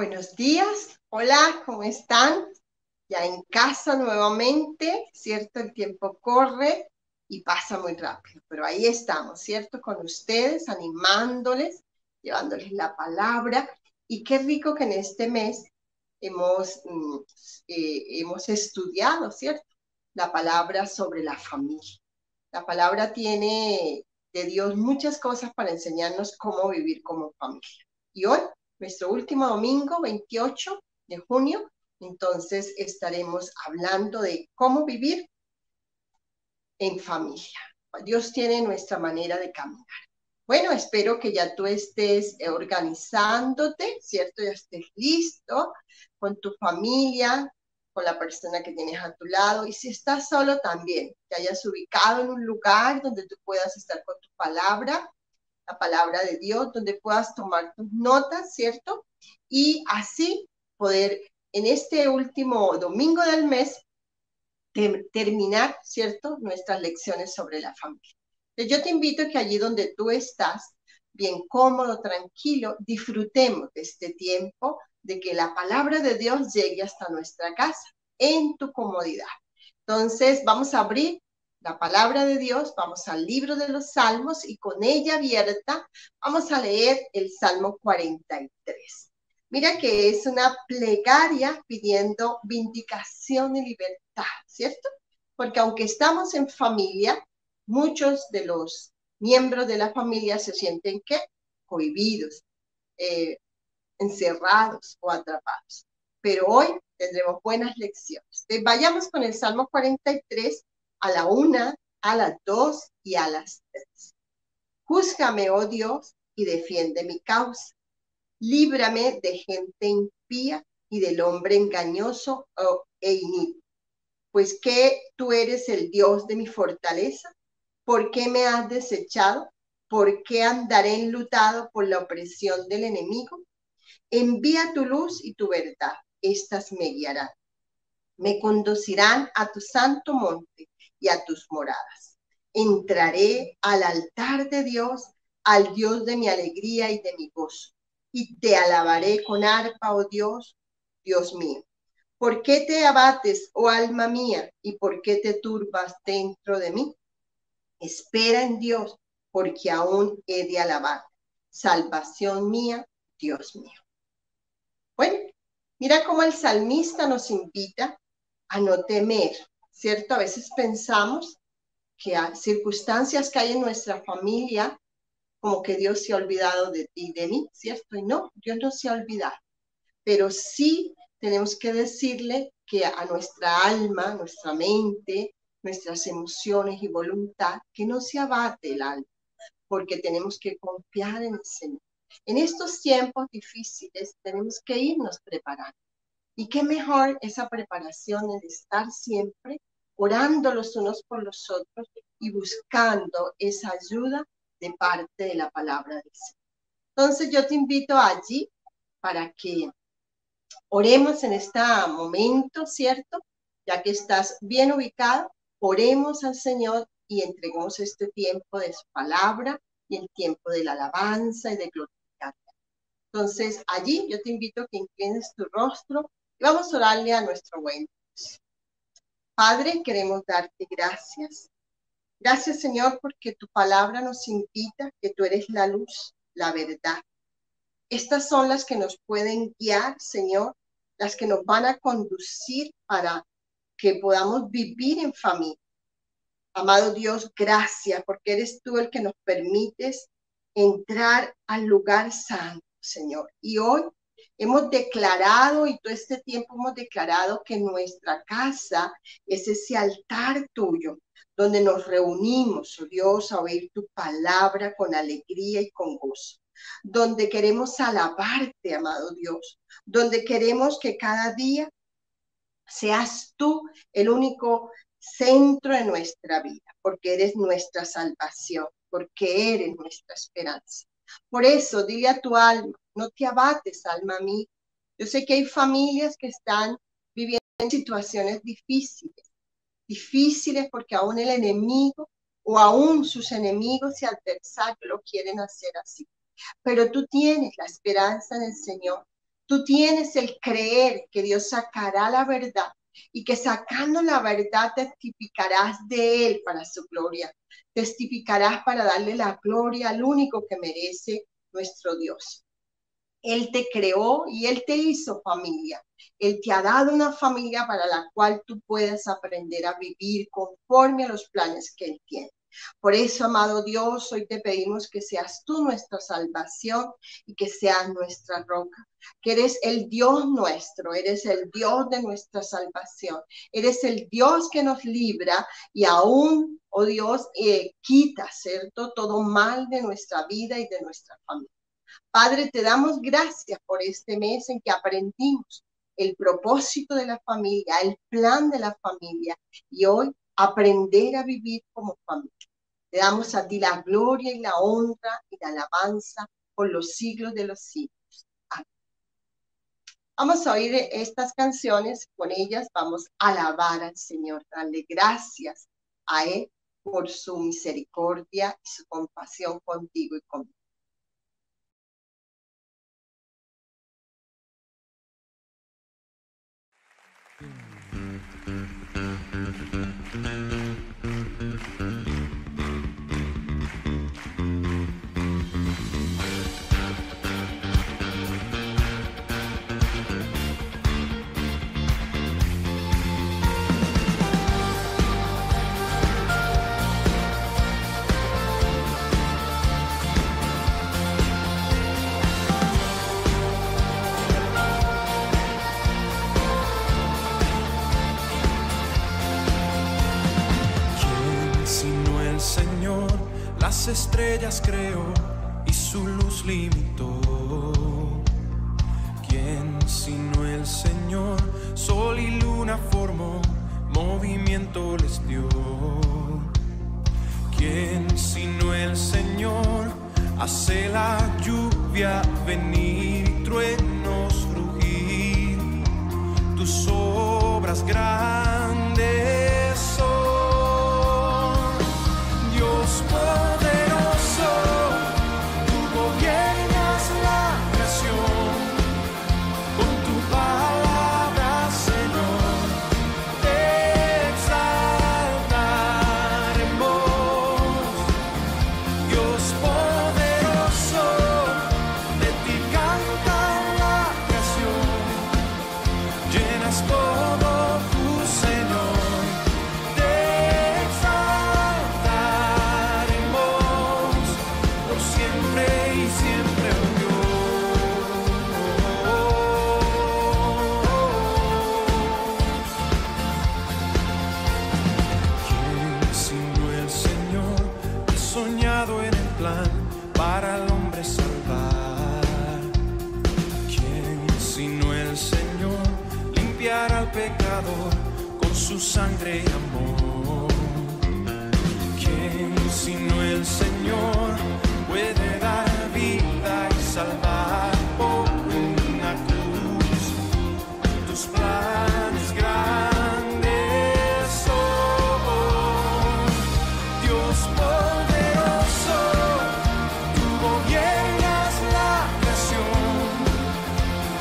Buenos días, hola, ¿cómo están? Ya en casa nuevamente, ¿cierto? El tiempo corre y pasa muy rápido, pero ahí estamos, ¿cierto? Con ustedes, animándoles, llevándoles la palabra. Y qué rico que en este mes hemos, hemos estudiado, ¿cierto? La palabra sobre la familia. La palabra tiene de Dios muchas cosas para enseñarnos cómo vivir como familia. Y hoy, nuestro último domingo, 28 de junio, entonces estaremos hablando de cómo vivir en familia. Dios tiene nuestra manera de caminar. Bueno, espero que ya tú estés organizándote, ¿cierto? Ya estés listo con tu familia, con la persona que tienes a tu lado. Y si estás solo también, te hayas ubicado en un lugar donde tú puedas estar con tu palabra, la palabra de Dios, donde puedas tomar tus notas, ¿cierto? Y así poder en este último domingo del mes terminar, ¿cierto? Nuestras lecciones sobre la familia. Entonces, yo te invito a que allí donde tú estás, bien cómodo, tranquilo, disfrutemos de este tiempo, de que la palabra de Dios llegue hasta nuestra casa, en tu comodidad. Entonces, vamos a abrir la palabra de Dios, vamos al libro de los Salmos y con ella abierta vamos a leer el Salmo 43. Mira que es una plegaria pidiendo vindicación y libertad, ¿cierto? Porque aunque estamos en familia, muchos de los miembros de la familia se sienten ¿qué? Cohibidos, eh, encerrados o atrapados. Pero hoy tendremos buenas lecciones. Entonces, vayamos con el Salmo 43 a la 1, a las 2 y a las 3. Júzgame, oh Dios, y defiende mi causa. Líbrame de gente impía y del hombre engañoso e inicuo. Pues que tú eres el Dios de mi fortaleza. ¿Por qué me has desechado? ¿Por qué andaré enlutado por la opresión del enemigo? Envía tu luz y tu verdad. Estas me guiarán. Me conducirán a tu santo monte y a tus moradas. Entraré al altar de Dios, al Dios de mi alegría y de mi gozo. Y te alabaré con arpa, oh Dios, Dios mío. ¿Por qué te abates, oh alma mía, y por qué te turbas dentro de mí? Espera en Dios, porque aún he de alabar. Salvación mía, Dios mío. Bueno, mira cómo el salmista nos invita a no temer, ¿cierto? A veces pensamos que hay circunstancias que hay en nuestra familia, como que Dios se ha olvidado de ti y de mí, ¿cierto? Y no, Dios no se ha olvidado, pero sí tenemos que decirle que a nuestra alma, nuestra mente, nuestras emociones y voluntad, que no se abate el alma, porque tenemos que confiar en el Señor. En estos tiempos difíciles tenemos que irnos preparando. Y qué mejor esa preparación de estar siempre orando los unos por los otros y buscando esa ayuda de parte de la palabra de Dios. Entonces yo te invito allí para que oremos en este momento, ¿cierto? Ya que estás bien ubicado, oremos al Señor y entreguemos este tiempo de su palabra y el tiempo de la alabanza y de glorificar. Entonces, allí yo te invito a que inclines tu rostro y vamos a orarle a nuestro buen Dios. Padre, queremos darte gracias. Gracias, Señor, porque tu palabra nos invita, que tú eres la luz, la verdad. Estas son las que nos pueden guiar, Señor, las que nos van a conducir para que podamos vivir en familia. Amado Dios, gracias, porque eres tú el que nos permites entrar al lugar santo, Señor. Y hoy hemos declarado, y todo este tiempo hemos declarado que nuestra casa es ese altar tuyo, donde nos reunimos, oh Dios, a oír tu palabra con alegría y con gozo. Donde queremos alabarte, amado Dios. Donde queremos que cada día seas tú el único centro de nuestra vida, porque eres nuestra salvación, porque eres nuestra esperanza. Por eso, dile a tu alma, no te abates, alma mía. Yo sé que hay familias que están viviendo en situaciones difíciles, difíciles porque aún el enemigo o aún sus enemigos y adversarios lo quieren hacer así. Pero tú tienes la esperanza en el Señor. Tú tienes el creer que Dios sacará la verdad y que sacando la verdad testificarás de Él para su gloria. Testificarás para darle la gloria al único que merece, nuestro Dios. Él te creó y Él te hizo familia. Él te ha dado una familia para la cual tú puedas aprender a vivir conforme a los planes que Él tiene. Por eso, amado Dios, hoy te pedimos que seas tú nuestra salvación y que seas nuestra roca, que eres el Dios nuestro, eres el Dios de nuestra salvación, eres el Dios que nos libra y aún, oh Dios, quita, ¿cierto?, todo mal de nuestra vida y de nuestra familia. Padre, te damos gracias por este mes en que aprendimos el propósito de la familia, el plan de la familia y hoy aprender a vivir como familia. Te damos a ti la gloria y la honra y la alabanza por los siglos de los siglos. Amén. Vamos a oír estas canciones, con ellas vamos a alabar al Señor, darle gracias a Él por su misericordia y su compasión contigo y conmigo. Las estrellas creó y su luz limitó. ¿Quién sino el Señor? Sol y luna formó, movimiento les dio. ¿Quién sino el Señor? Hace la lluvia venir y truenos rugir. Tus obras grandes son, Dios poderoso. Su sangre y amor. ¿Quién sino el Señor puede dar vida y salvar por una cruz? Tus planes grandes son, Dios poderoso. Tú gobiernas la creación.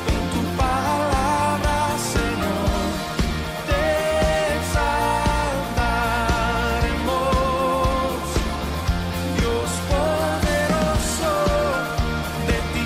En tu palabra, Señor, Dios poderoso, de ti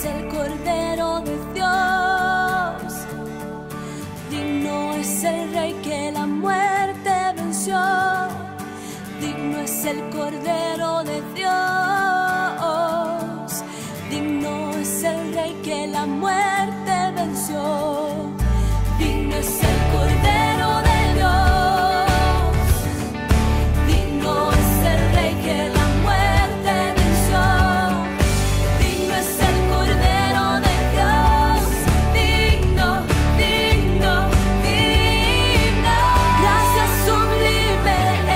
el Cordero de Dios. Digno es el Rey que la muerte venció. Digno es el Cordero de Dios. Digno es el Rey que la muerte venció. Digno es el Cordero de Dios. Digno, digno, digno. Gracias sublime es.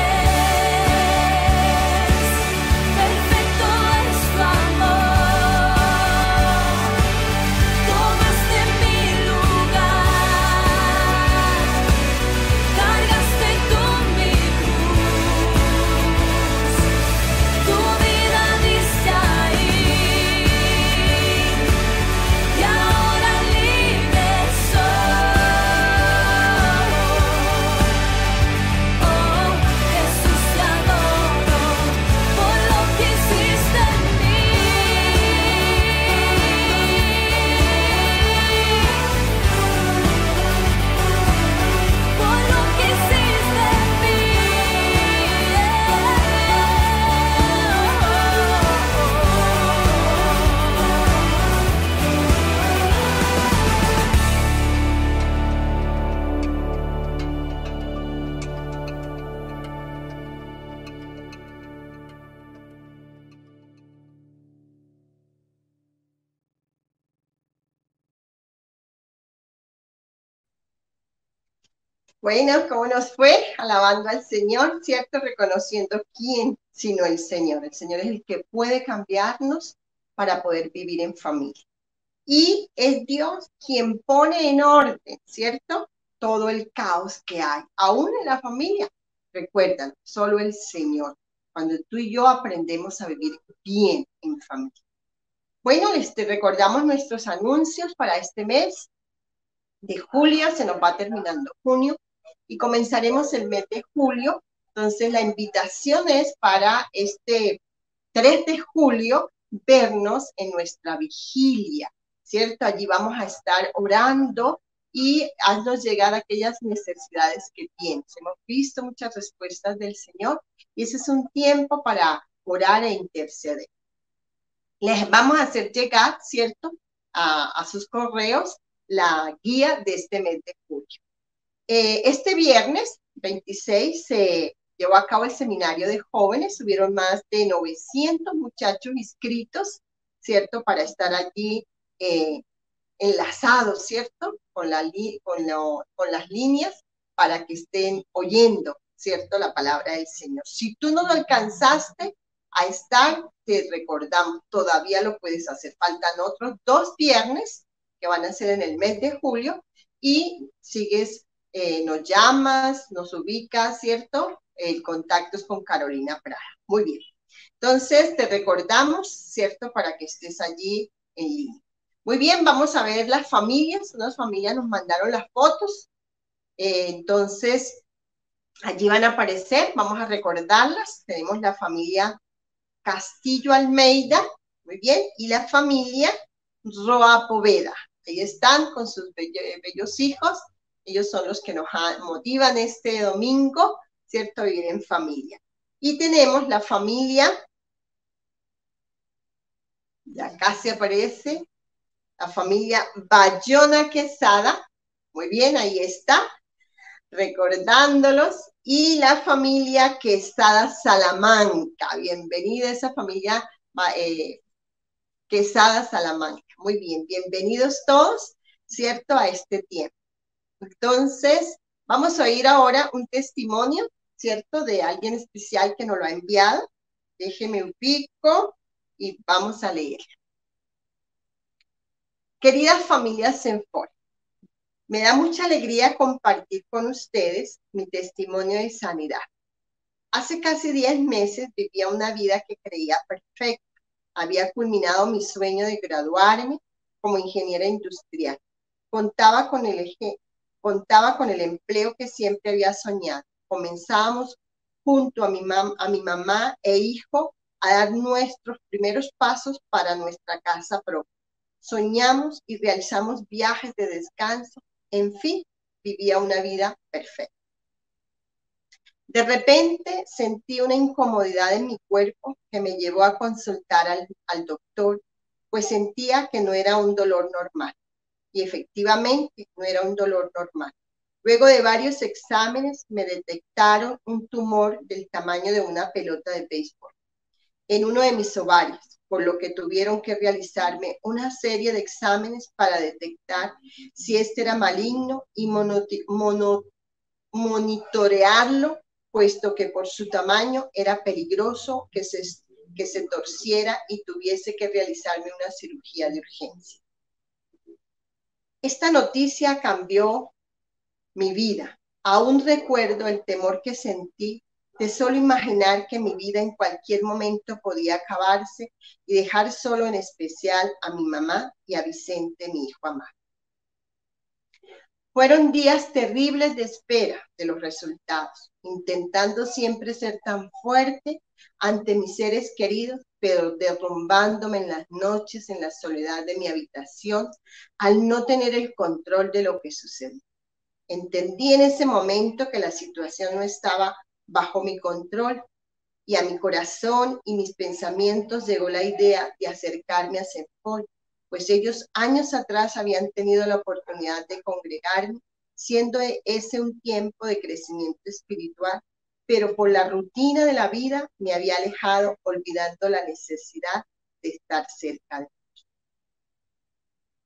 Bueno, ¿cómo nos fue? Alabando al Señor, ¿cierto? Reconociendo quién, sino el Señor. El Señor es el que puede cambiarnos para poder vivir en familia. Y es Dios quien pone en orden, ¿cierto? Todo el caos que hay, aún en la familia. Recuerdan, solo el Señor. Cuando tú y yo aprendemos a vivir bien en familia. Bueno, recordamos nuestros anuncios para este mes de julio, se nos va terminando junio y comenzaremos el mes de julio. Entonces la invitación es para este 3 de julio vernos en nuestra vigilia, ¿cierto? Allí vamos a estar orando y haznos llegar aquellas necesidades que tienes. Hemos visto muchas respuestas del Señor y ese es un tiempo para orar e interceder. Les vamos a hacer llegar, ¿cierto? A sus correos la guía de este mes de julio. Este viernes 26 se llevó a cabo el seminario de jóvenes, hubieron más de 900 muchachos inscritos, ¿cierto? Para estar allí enlazados, ¿cierto? Con las líneas para que estén oyendo, ¿cierto? La palabra del Señor. Si tú no lo alcanzaste a estar, te recordamos, todavía lo puedes hacer. Faltan otros 2 viernes que van a ser en el mes de julio y sigues, nos llamas, nos ubicas, ¿cierto? El contacto es con Carolina Prada. Muy bien. Entonces, te recordamos, ¿cierto? Para que estés allí en línea. Muy bien, vamos a ver las familias. Unas familias nos mandaron las fotos. Entonces, allí van a aparecer. Vamos a recordarlas. Tenemos la familia Castillo Almeida, muy bien, y la familia Roa Poveda. Ahí están con sus bellos hijos. Ellos son los que nos motivan este domingo, ¿cierto? A vivir en familia. Y tenemos la familia, ya casi aparece, la familia Bayona Quesada. Muy bien, ahí está, recordándolos. Y la familia Quesada Salamanca. Bienvenida a esa familia Quesada Salamanca. Muy bien, bienvenidos todos, ¿cierto? A este tiempo. Entonces, vamos a oír ahora un testimonio, ¿cierto? De alguien especial que nos lo ha enviado. Déjeme un pico y vamos a leer. Queridas familias Senfor, me da mucha alegría compartir con ustedes mi testimonio de sanidad. Hace casi 10 meses vivía una vida que creía perfecta. Había culminado mi sueño de graduarme como ingeniera industrial. Contaba con el empleo que siempre había soñado. Comenzábamos junto a mi mamá e hijo a dar nuestros primeros pasos para nuestra casa propia. Soñamos y realizamos viajes de descanso. En fin, vivía una vida perfecta. De repente sentí una incomodidad en mi cuerpo que me llevó a consultar al doctor, pues sentía que no era un dolor normal. Y efectivamente no era un dolor normal. Luego de varios exámenes me detectaron un tumor del tamaño de una pelota de béisbol en uno de mis ovarios, por lo que tuvieron que realizarme una serie de exámenes para detectar si este era maligno y monitorearlo, puesto que por su tamaño era peligroso que se torciera y tuviese que realizarme una cirugía de urgencia. Esta noticia cambió mi vida. Aún recuerdo el temor que sentí de solo imaginar que mi vida en cualquier momento podía acabarse y dejar solo en especial a mi mamá y a Vicente, mi hijo amado. Fueron días terribles de espera de los resultados, intentando siempre ser tan fuerte ante mis seres queridos, pero derrumbándome en las noches en la soledad de mi habitación al no tener el control de lo que sucedió. Entendí en ese momento que la situación no estaba bajo mi control y a mi corazón y mis pensamientos llegó la idea de acercarme a Senfor, pues ellos años atrás habían tenido la oportunidad de congregarme, siendo ese un tiempo de crecimiento espiritual, pero por la rutina de la vida me había alejado, olvidando la necesidad de estar cerca de ellos.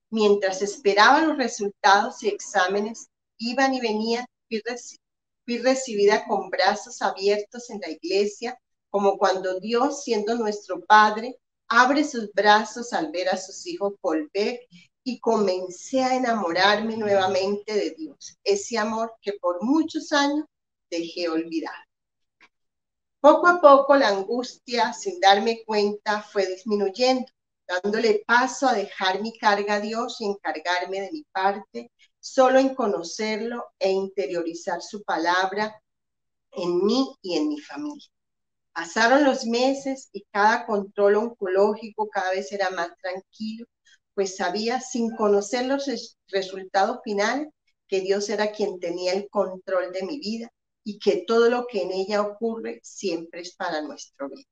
Mientras esperaba los resultados y exámenes, iban y venían fui recibida con brazos abiertos en la iglesia, como cuando Dios, siendo nuestro Padre, abre sus brazos al ver a sus hijos volver, y comencé a enamorarme nuevamente de Dios, ese amor que por muchos años dejé olvidar. Poco a poco la angustia, sin darme cuenta, fue disminuyendo, dándole paso a dejar mi carga a Dios y encargarme de mi parte, solo en conocerlo e interiorizar su palabra en mí y en mi familia. Pasaron los meses y cada control oncológico cada vez era más tranquilo, pues sabía, sin conocer los resultados finales, que Dios era quien tenía el control de mi vida y que todo lo que en ella ocurre siempre es para nuestro bien.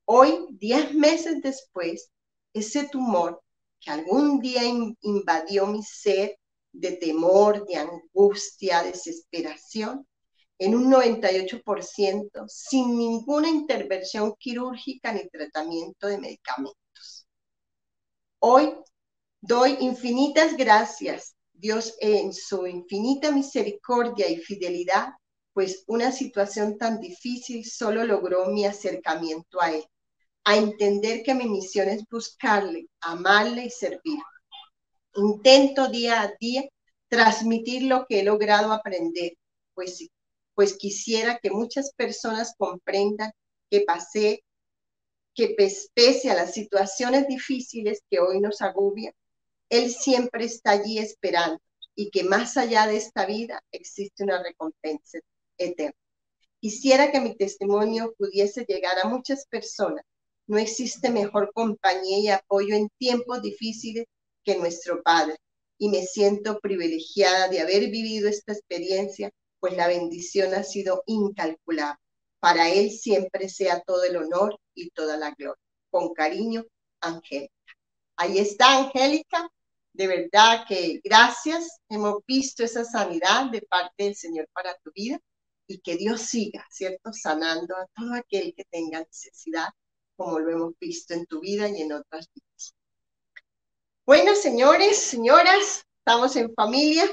Hoy, 10 meses después, ese tumor que algún día invadió mi ser de temor, de angustia, desesperación, en un 98%, sin ninguna intervención quirúrgica ni tratamiento de medicamentos. Hoy doy infinitas gracias, Dios, en su infinita misericordia y fidelidad, pues una situación tan difícil solo logró mi acercamiento a Él, a entender que mi misión es buscarle, amarle y servirle. Intento día a día transmitir lo que he logrado aprender, pues quisiera que muchas personas comprendan que pese a las situaciones difíciles que hoy nos agobian, Él siempre está allí esperando y que más allá de esta vida existe una recompensa eterna. Quisiera que mi testimonio pudiese llegar a muchas personas. No existe mejor compañía y apoyo en tiempos difíciles que nuestro Padre. Y me siento privilegiada de haber vivido esta experiencia, pues la bendición ha sido incalculable. Para Él siempre sea todo el honor y toda la gloria. Con cariño, Angélica. Ahí está, Angélica. De verdad que gracias. Hemos visto esa sanidad de parte del Señor para tu vida. Y que Dios siga, ¿cierto? Sanando a todo aquel que tenga necesidad, como lo hemos visto en tu vida y en otras vidas. Bueno, señores, señoras, estamos en familia.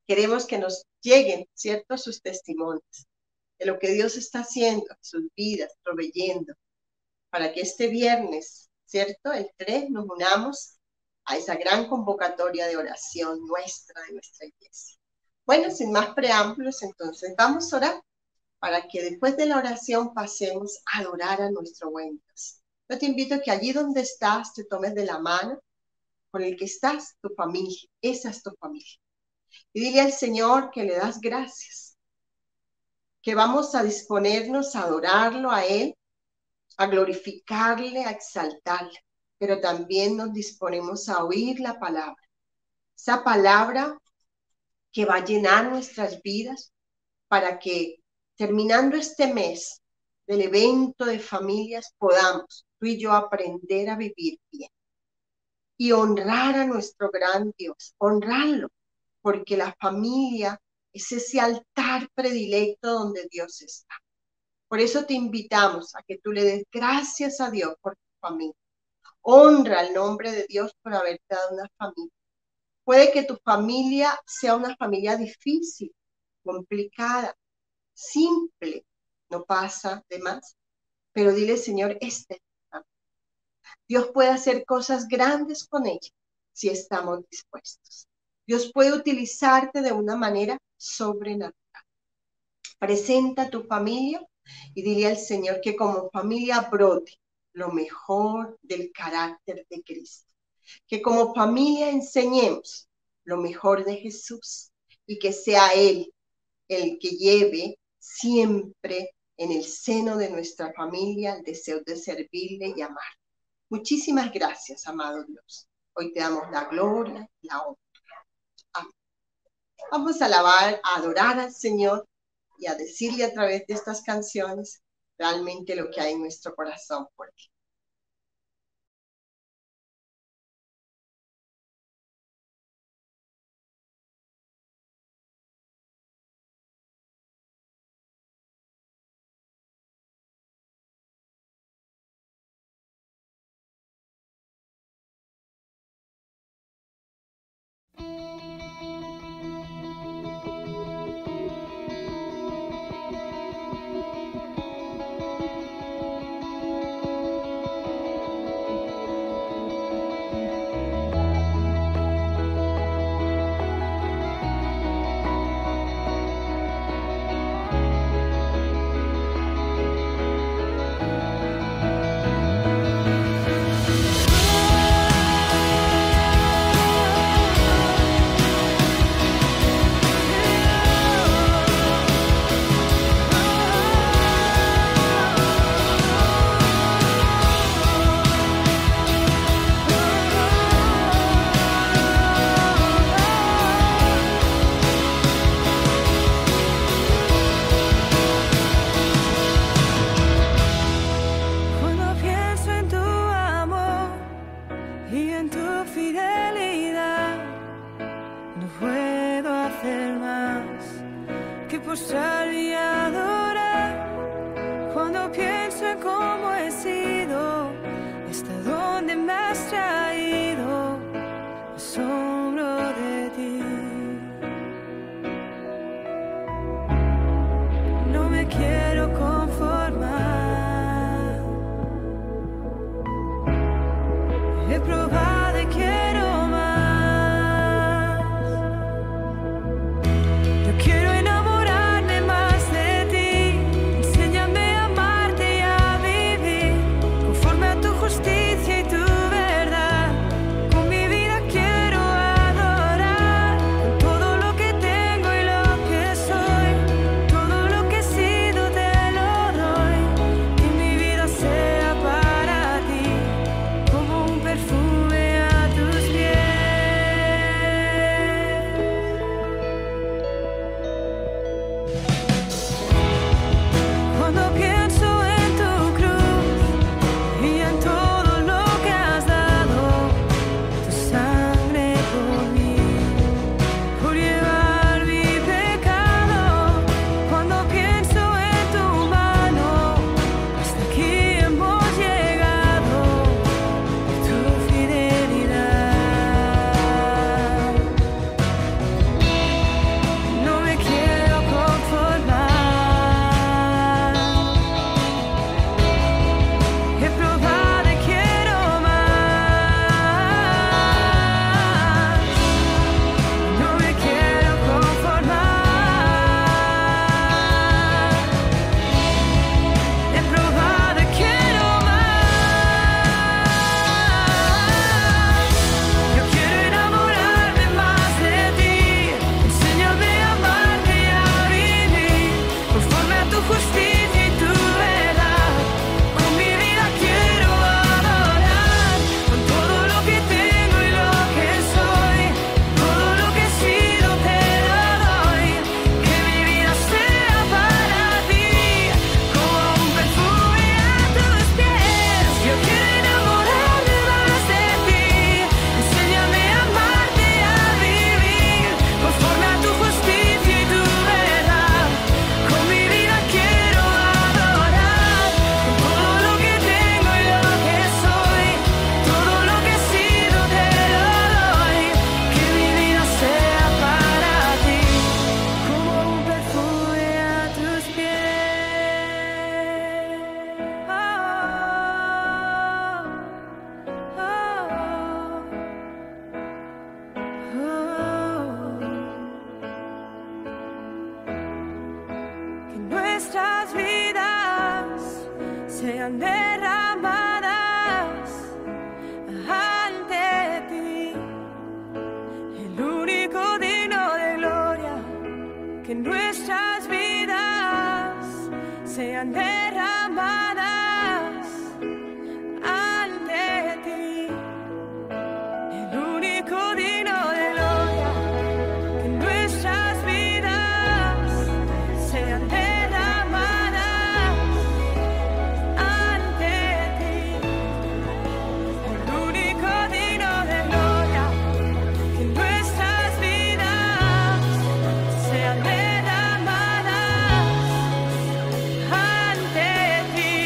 Queremos que nos lleguen, ¿cierto? Sus testimonios de lo que Dios está haciendo en sus vidas, proveyendo, para que este viernes, ¿cierto? El 3, nos unamos a esa gran convocatoria de oración nuestra, de nuestra iglesia. Bueno, sin más preámbulos, entonces vamos a orar para que después de la oración pasemos a adorar a nuestro buen Dios. Yo te invito a que allí donde estás te tomes de la mano con el que estás, tu familia. Esa es tu familia. Y dile al Señor que le das gracias, que vamos a disponernos a adorarlo a Él, a glorificarle, a exaltarle, pero también nos disponemos a oír la palabra. Esa palabra que va a llenar nuestras vidas para que terminando este mes del evento de familias podamos tú y yo aprender a vivir bien y honrar a nuestro gran Dios, honrarlo, porque la familia es ese altar predilecto donde Dios está. Por eso te invitamos a que tú le des gracias a Dios por tu familia. Honra el nombre de Dios por haberte dado una familia. Puede que tu familia sea una familia difícil, complicada, simple, no pasa de más, pero dile, Señor, Dios puede hacer cosas grandes con ella si estamos dispuestos. Dios puede utilizarte de una manera sobrenatural. Presenta tu familia y dile al Señor que como familia brote lo mejor del carácter de Cristo. Que como familia enseñemos lo mejor de Jesús y que sea Él el que lleve siempre en el seno de nuestra familia el deseo de servirle y amar. Muchísimas gracias, amado Dios. Hoy te damos la gloria y la honra. Amén. Vamos a alabar, a adorar al Señor y a decirle a través de estas canciones realmente lo que hay en nuestro corazón por Él. buscar y adorar. Cuando pienso en cómo he sido, hasta dónde me has traído, me asombro de ti. No me quiero conformar. He probado y quiero más. Yo quiero enamorarme más de ti. Enséñame a amarte y a vivir conforme a tu justicia y tu verdad. Con mi vida quiero adorar, con todo lo que tengo y lo que soy, todo lo que he sido te lo doy. Que mi vida sea para ti como un perfume a tus pies. Cuando pienso en tu cruz y en todo lo que has dado, tu sangre por mí, por llevar mi pecado. Cuando pienso en tu mano, hasta aquí hemos llegado, por tu fidelidad. No me quiero conformar. He probado y quiero más. No me quiero conformar. He probado y quiero más. Yo quiero enamorarme más de ti. Enséñame a amarte y a vivir conforme a tu justicia y tu verdad. Con mi vida quiero adorar, con todo lo que tengo y lo que soy, todo lo que he sido te lo doy. Que mi vida sea para ti como un perfume a tus pies. Yo quiero enamorarme más de ti. Enséñame a amarte y a vivir conforme a tu justicia y tu verdad. Con mi vida quiero adorar, con todo lo que tengo y lo que soy, todo lo que he sido te lo doy. Que mi vida sea para ti como un perfume a tus pies. Que nuestras vidas sean derramadas ante ti, el único digno de gloria. Que nuestras vidas sean derramadas ante ti, el único digno de gloria. Que nuestras vidas sean derramadas ante ti, el único digno de gloria. Que nuestras vidas sean derramadas ante ti.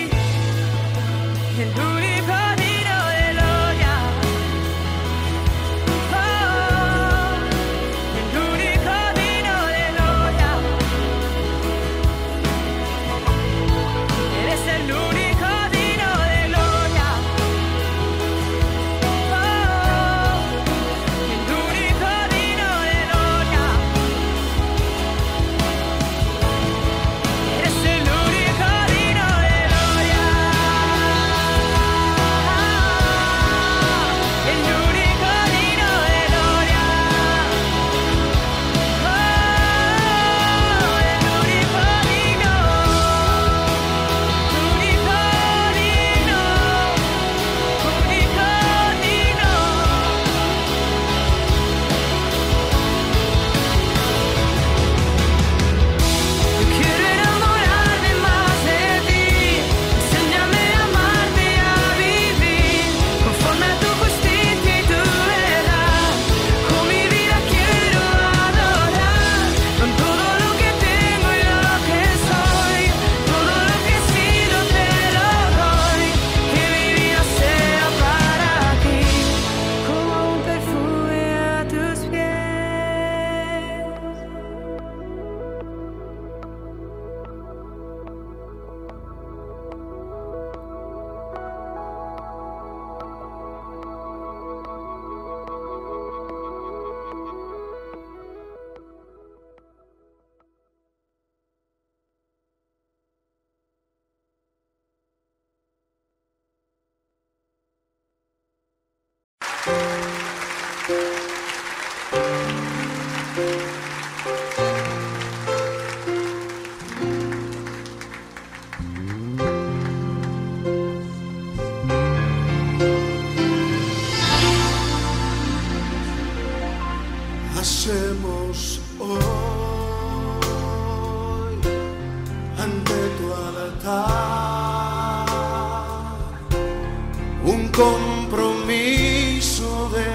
Hacemos hoy ante tu altar un compromiso de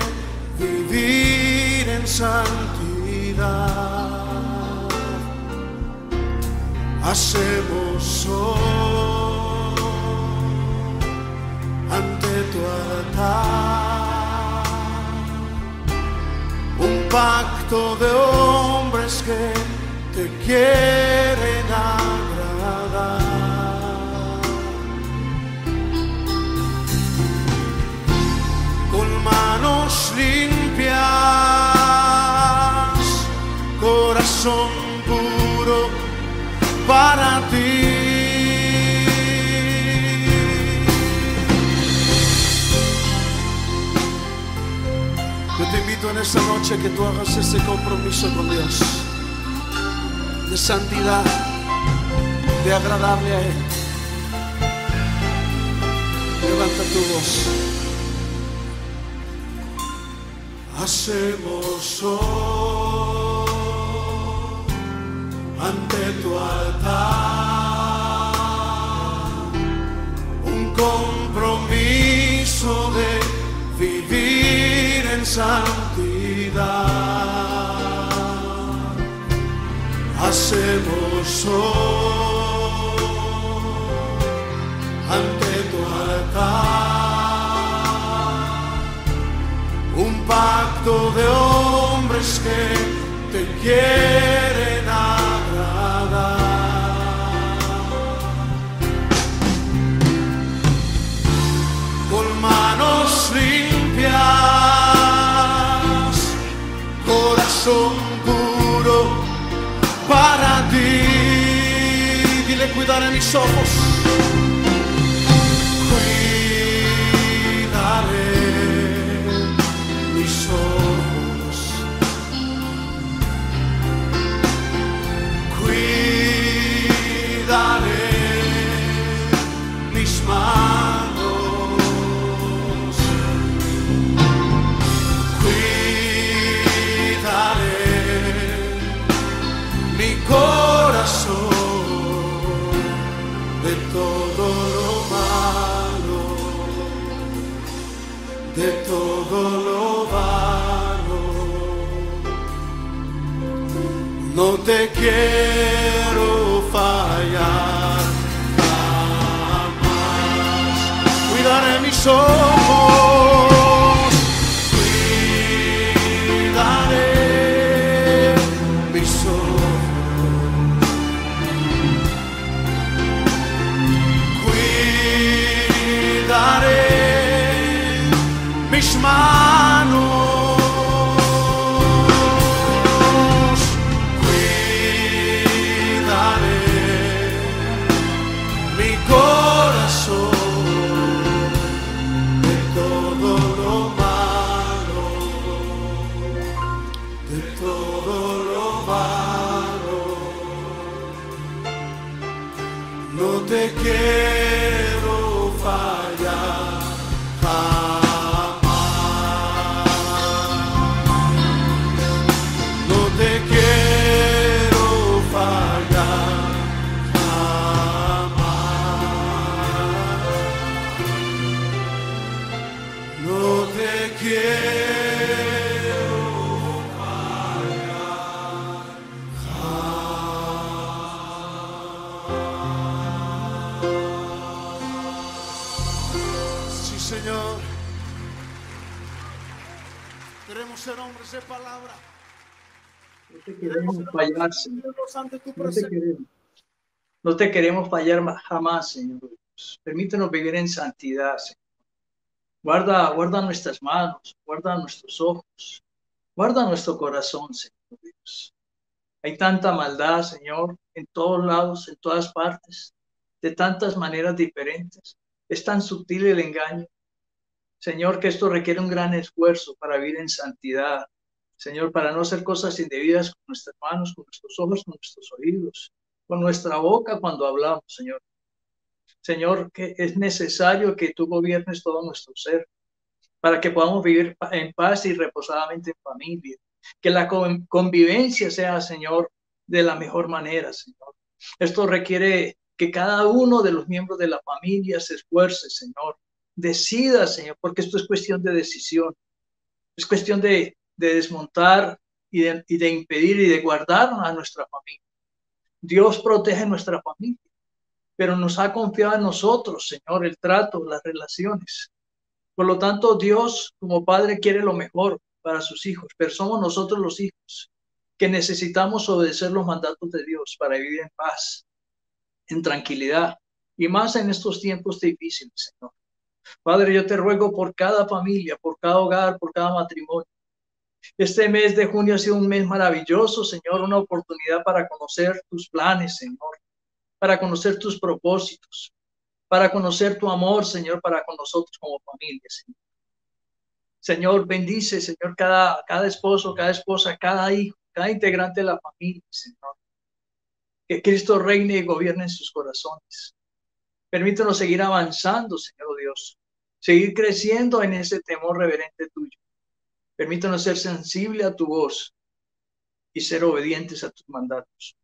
vivir en santidad. Hacemos hoy ante tu altar un pacto de hombres que te quieren agradar. Con manos limpias, corazón puro para ti. Yo te invito en esta noche que tú hagas ese compromiso con Dios de santidad, de agradarle a Él. Levanta tu voz. Hacemos hoy ante tu altar un compromiso de vivir en santidad. Hacemos hoy ante tu altar un pacto de hombres que te quieren agradar. Con manos limpias, corazón puro para ti. Dile: cuidaré mis ojos, cuidaré mis ojos, cuidaré mis manos, cuidaré mi corazón de todo lo malo, de todo lo vano. No te quiero fallar jamás. Cuidaré mis ojos, cuidaré mis ojos, cuidaré mis manos, cuidaré mi corazón de todo lo malo, de todo lo malo. No te quiero fallar jamás. No te quiero fallar jamás. No te quiero fallar jamás. Sí, Señor. Queremos ser hombres de palabra. No te queremos fallar, Señor. Ante tu No te presencia. queremos. No te queremos fallar jamás, Señor Dios. Permítenos vivir en santidad, Señor. Guarda nuestras manos, guarda nuestros ojos, guarda nuestro corazón, Señor Dios. Hay tanta maldad, Señor, en todos lados, en todas partes, de tantas maneras diferentes. Es tan sutil el engaño. Señor, que esto requiere un gran esfuerzo para vivir en santidad. Señor, para no hacer cosas indebidas con nuestras manos, con nuestros ojos, con nuestros oídos, con nuestra boca cuando hablamos, Señor. Señor, que es necesario que tú gobiernes todo nuestro ser para que podamos vivir en paz y reposadamente en familia. Que la convivencia sea, Señor, de la mejor manera, Señor. Esto requiere que cada uno de los miembros de la familia se esfuerce, Señor. Decida, Señor, porque esto es cuestión de decisión. Es cuestión de desmontar y de impedir y de guardar a nuestra familia. Dios protege nuestra familia, pero nos ha confiado en nosotros, Señor, el trato, las relaciones. Por lo tanto, Dios como Padre quiere lo mejor para sus hijos, pero somos nosotros los hijos que necesitamos obedecer los mandatos de Dios para vivir en paz, en tranquilidad, y más en estos tiempos difíciles, Señor. Padre, yo te ruego por cada familia, por cada hogar, por cada matrimonio. Este mes de junio ha sido un mes maravilloso, Señor, una oportunidad para conocer tus planes, Señor, para conocer tus propósitos, para conocer tu amor, Señor, para con nosotros como familia, Señor. Señor, bendice, Señor, cada esposo, cada esposa, cada hijo, cada integrante de la familia, Señor. Que Cristo reine y gobierne en sus corazones. Permítanos seguir avanzando, Señor Dios, seguir creciendo en ese temor reverente tuyo. Permítanos ser sensibles a tu voz y ser obedientes a tus mandatos.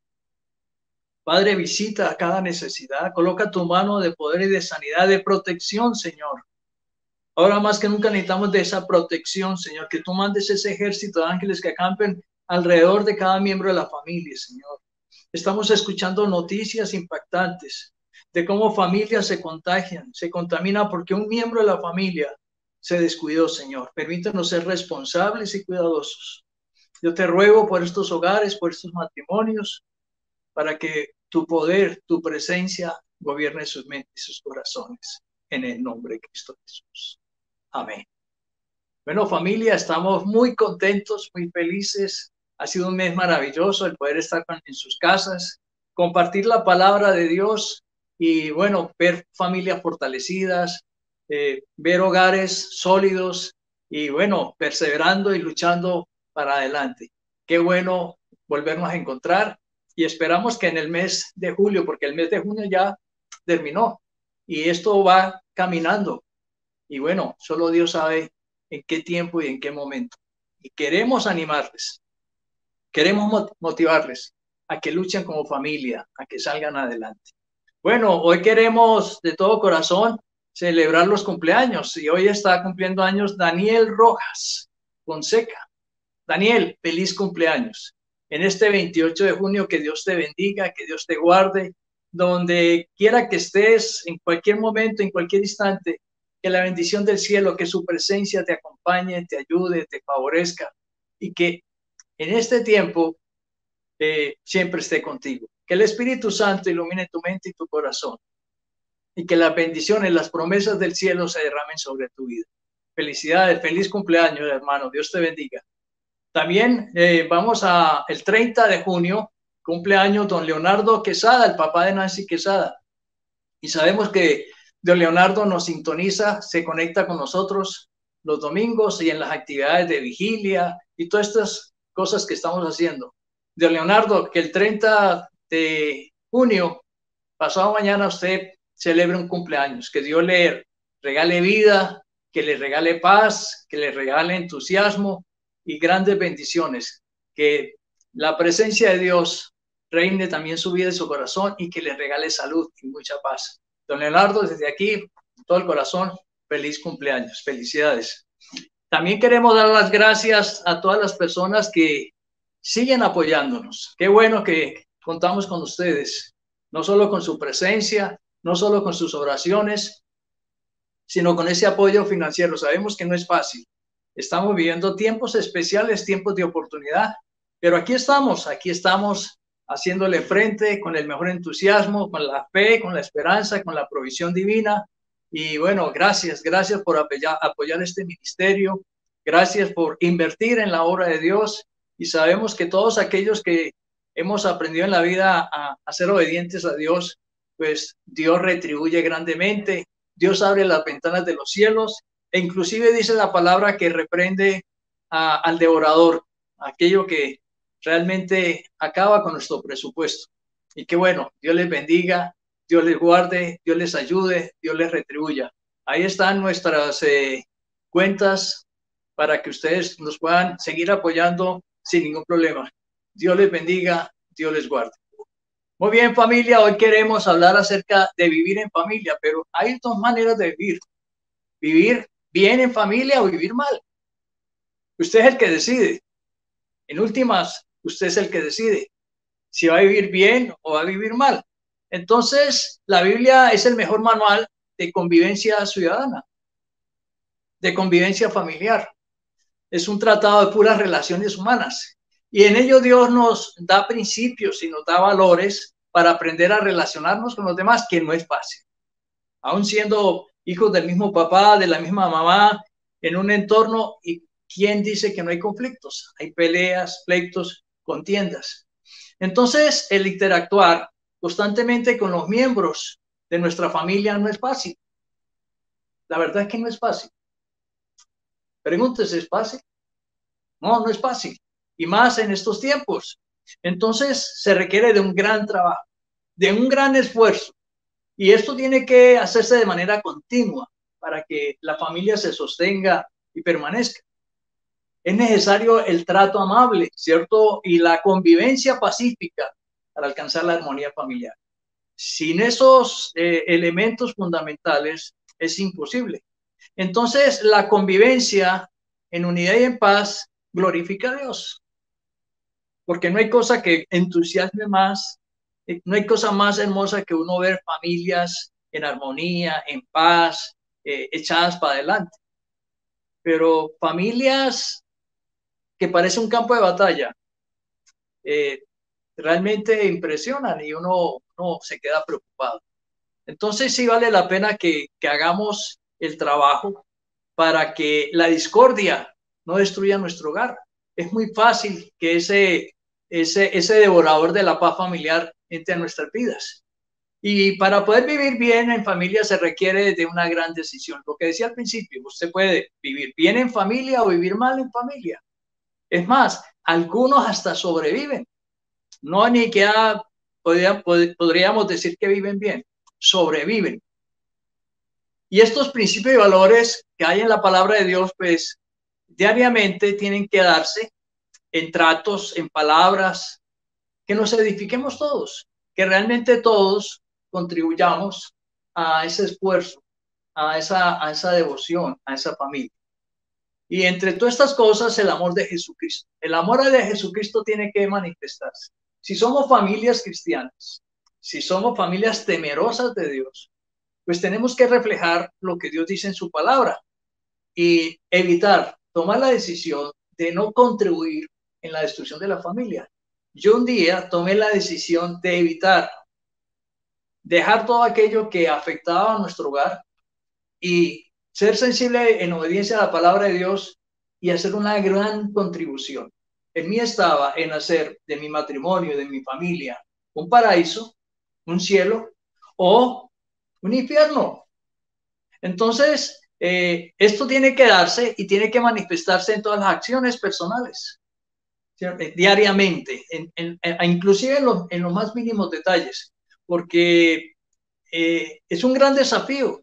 Padre, visita a cada necesidad, coloca tu mano de poder y de sanidad, de protección, Señor. Ahora más que nunca necesitamos de esa protección, Señor, que tú mandes ese ejército de ángeles que acampen alrededor de cada miembro de la familia, Señor. Estamos escuchando noticias impactantes de cómo familias se contagian, se contaminan porque un miembro de la familia se descuidó, Señor. Permítanos ser responsables y cuidadosos. Yo te ruego por estos hogares, por estos matrimonios, para que tu poder, tu presencia gobierne sus mentes y sus corazones. En el nombre de Cristo Jesús. Amén. Bueno, familia, estamos muy contentos, muy felices. Ha sido un mes maravilloso el poder estar en sus casas, compartir la palabra de Dios y, bueno, ver familias fortalecidas, ver hogares sólidos y, bueno, perseverando y luchando para adelante. Qué bueno volvernos a encontrar y esperamos que en el mes de julio, porque el mes de junio ya terminó y esto va caminando. Y bueno, solo Dios sabe en qué tiempo y en qué momento. Y queremos animarles, queremos motivarles a que luchen como familia, a que salgan adelante. Bueno, hoy queremos de todo corazón celebrar los cumpleaños y hoy está cumpliendo años Daniel Rojas Fonseca. Daniel, feliz cumpleaños. En este 28 de junio, que Dios te bendiga, que Dios te guarde, donde quiera que estés, en cualquier momento, en cualquier instante, que la bendición del cielo, que su presencia te acompañe, te ayude, te favorezca y que en este tiempo siempre esté contigo. Que el Espíritu Santo ilumine tu mente y tu corazón y que las bendiciones, las promesas del cielo se derramen sobre tu vida. Felicidades, feliz cumpleaños, hermano. Dios te bendiga. También vamos a el 30 de junio, cumpleaños don Leonardo Quesada, el papá de Nancy Quesada. Y sabemos que don Leonardo nos sintoniza, se conecta con nosotros los domingos y en las actividades de vigilia y todas estas cosas que estamos haciendo. Don Leonardo, que el 30 de junio, pasado mañana, usted celebre un cumpleaños, que Dios le regale vida, que le regale paz, que le regale entusiasmo y grandes bendiciones, que la presencia de Dios reine también su vida y su corazón y que le regale salud y mucha paz. Don Leonardo, desde aquí, todo el corazón, feliz cumpleaños, felicidades. También queremos dar las gracias a todas las personas que siguen apoyándonos. Qué bueno que contamos con ustedes, no solo con su presencia, no solo con sus oraciones, sino con ese apoyo financiero. Sabemos que no es fácil. Estamos viviendo tiempos especiales, tiempos de oportunidad, pero aquí estamos haciéndole frente con el mejor entusiasmo, con la fe, con la esperanza, con la provisión divina. Y bueno, gracias por apoyar este ministerio, gracias por invertir en la obra de Dios. Y sabemos que todos aquellos que hemos aprendido en la vida a ser obedientes a Dios, pues Dios retribuye grandemente, Dios abre las ventanas de los cielos E inclusive dice la palabra que reprende al devorador, aquello que realmente acaba con nuestro presupuesto. Y que bueno, Dios les bendiga, Dios les guarde, Dios les ayude, Dios les retribuya. Ahí están nuestras cuentas para que ustedes nos puedan seguir apoyando sin ningún problema. Dios les bendiga, Dios les guarde. Muy bien, familia, hoy queremos hablar acerca de vivir en familia, pero hay dos maneras de vivir. Vivir bien en familia o vivir mal. Usted es el que decide. En últimas, usted es el que decide si va a vivir bien o va a vivir mal. Entonces, la Biblia es el mejor manual de convivencia ciudadana, de convivencia familiar. Es un tratado de puras relaciones humanas. Y en ello Dios nos da principios y nos da valores para aprender a relacionarnos con los demás, que no es fácil. Aún siendo hijos del mismo papá, de la misma mamá, en un entorno, ¿y quién dice que no hay conflictos? Hay peleas, pleitos, contiendas. Entonces, el interactuar constantemente con los miembros de nuestra familia no es fácil. La verdad es que no es fácil. Pregúntese, ¿es fácil? No, no es fácil. Y más en estos tiempos. Entonces, se requiere de un gran trabajo, de un gran esfuerzo. Y esto tiene que hacerse de manera continua para que la familia se sostenga y permanezca. Es necesario el trato amable, ¿cierto? Y la convivencia pacífica para alcanzar la armonía familiar. Sin esos elementos fundamentales es imposible. Entonces, la convivencia en unidad y en paz glorifica a Dios. Porque no hay cosa que entusiasme más, no hay cosa más hermosa que uno ver familias en armonía, en paz, echadas para adelante. Pero familias que parece un campo de batalla, realmente impresionan y uno se queda preocupado. Entonces sí vale la pena que hagamos el trabajo para que la discordia no destruya nuestro hogar. Es muy fácil que ese devorador de la paz familiar entre a nuestras vidas. Y para poder vivir bien en familia se requiere de una gran decisión. Lo que decía al principio, usted puede vivir bien en familia o vivir mal en familia. Es más, algunos hasta sobreviven. No ni que podríamos decir que viven bien, sobreviven. Y estos principios y valores que hay en la palabra de Dios, pues diariamente tienen que darse en tratos, en palabras, que nos edifiquemos todos, que realmente todos contribuyamos a ese esfuerzo, a esa devoción, a esa familia. Y entre todas estas cosas, el amor de Jesucristo. El amor de Jesucristo tiene que manifestarse. Si somos familias cristianas, si somos familias temerosas de Dios, pues tenemos que reflejar lo que Dios dice en su palabra y evitar, tomar la decisión de no contribuir en la destrucción de la familia. Yo un día tomé la decisión de evitar, dejar todo aquello que afectaba a nuestro hogar y ser sensible en obediencia a la palabra de Dios y hacer una gran contribución. En mí estaba en hacer de mi matrimonio, de mi familia, un paraíso, un cielo o un infierno. Entonces, esto tiene que darse y tiene que manifestarse en todas las acciones personales, ¿cierto? Diariamente, inclusive en los más mínimos detalles, porque es un gran desafío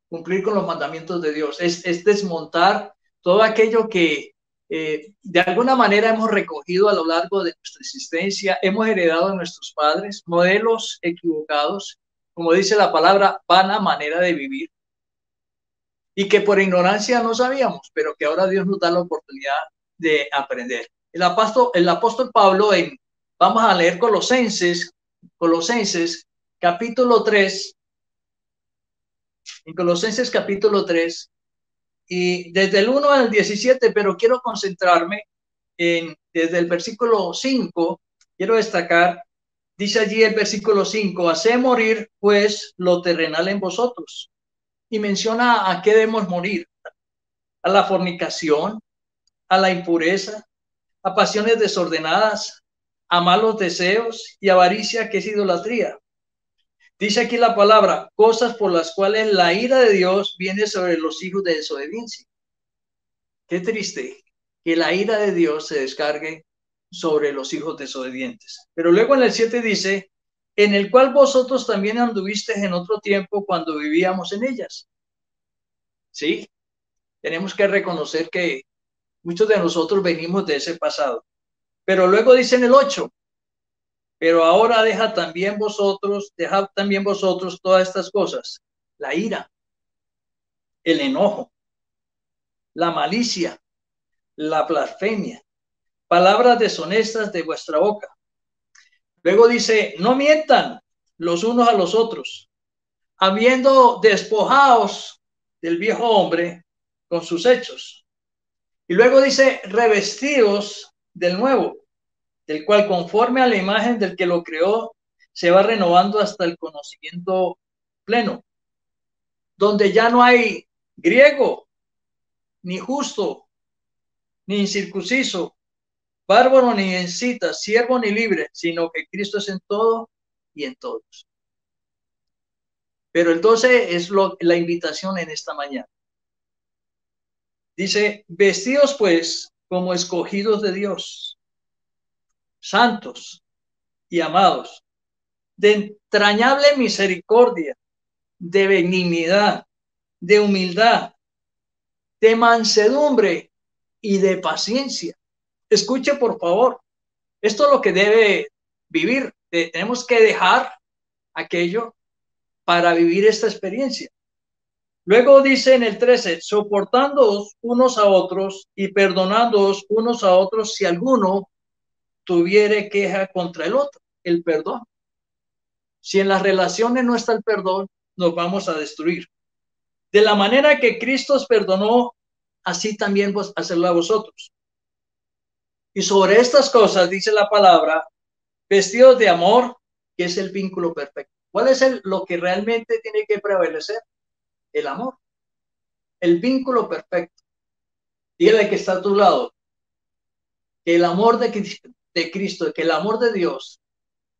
cumplir con los mandamientos de Dios, es desmontar todo aquello que de alguna manera hemos recogido a lo largo de nuestra existencia, hemos heredado de nuestros padres, modelos equivocados, como dice la palabra, vana manera de vivir, y que por ignorancia no sabíamos, pero que ahora Dios nos da la oportunidad de aprender. El apóstol Pablo, vamos a leer Colosenses capítulo 3, en Colosenses capítulo 3, y desde el 1 al 17, pero quiero concentrarme desde el versículo 5, quiero destacar, dice allí el versículo 5, haced morir pues lo terrenal en vosotros, y menciona a qué debemos morir: a la fornicación, a la impureza, a pasiones desordenadas, a malos deseos y avaricia, que es idolatría. Dice aquí la palabra, cosas por las cuales la ira de Dios viene sobre los hijos de desobediencia. Qué triste que la ira de Dios se descargue sobre los hijos desobedientes. Pero luego en el 7 dice, en el cual vosotros también anduvisteis en otro tiempo cuando vivíamos en ellas. Sí, tenemos que reconocer que muchos de nosotros venimos de ese pasado. Pero luego dice en el 8, pero ahora dejad también vosotros todas estas cosas, la ira, el enojo, la malicia, la blasfemia, palabras deshonestas de vuestra boca. Luego dice, no mientan los unos a los otros, habiendo despojados del viejo hombre con sus hechos. Y luego dice, revestidos del nuevo, del cual conforme a la imagen del que lo creó, se va renovando hasta el conocimiento pleno, donde ya no hay griego, ni justo, ni incircunciso, bárbaro ni escita, siervo ni libre, sino que Cristo es en todo y en todos. Pero el 12 es la invitación en esta mañana. Dice, vestidos pues como escogidos de Dios, santos y amados, de entrañable misericordia, de benignidad, de humildad, de mansedumbre y de paciencia. Escuche, por favor, esto es lo que debe vivir. Tenemos que dejar aquello para vivir esta experiencia. Luego dice en el 13, soportándoos unos a otros y perdonándoos unos a otros si alguno tuviere queja contra el otro, el perdón. Si en las relaciones no está el perdón, nos vamos a destruir. De la manera que Cristo os perdonó, así también hacedlo a vosotros. Y sobre estas cosas dice la palabra, vestidos de amor, que es el vínculo perfecto. ¿Cuál es lo que realmente tiene que prevalecer? El amor, el vínculo perfecto. Dile que está a tu lado, que el amor de Cristo, que el amor de Dios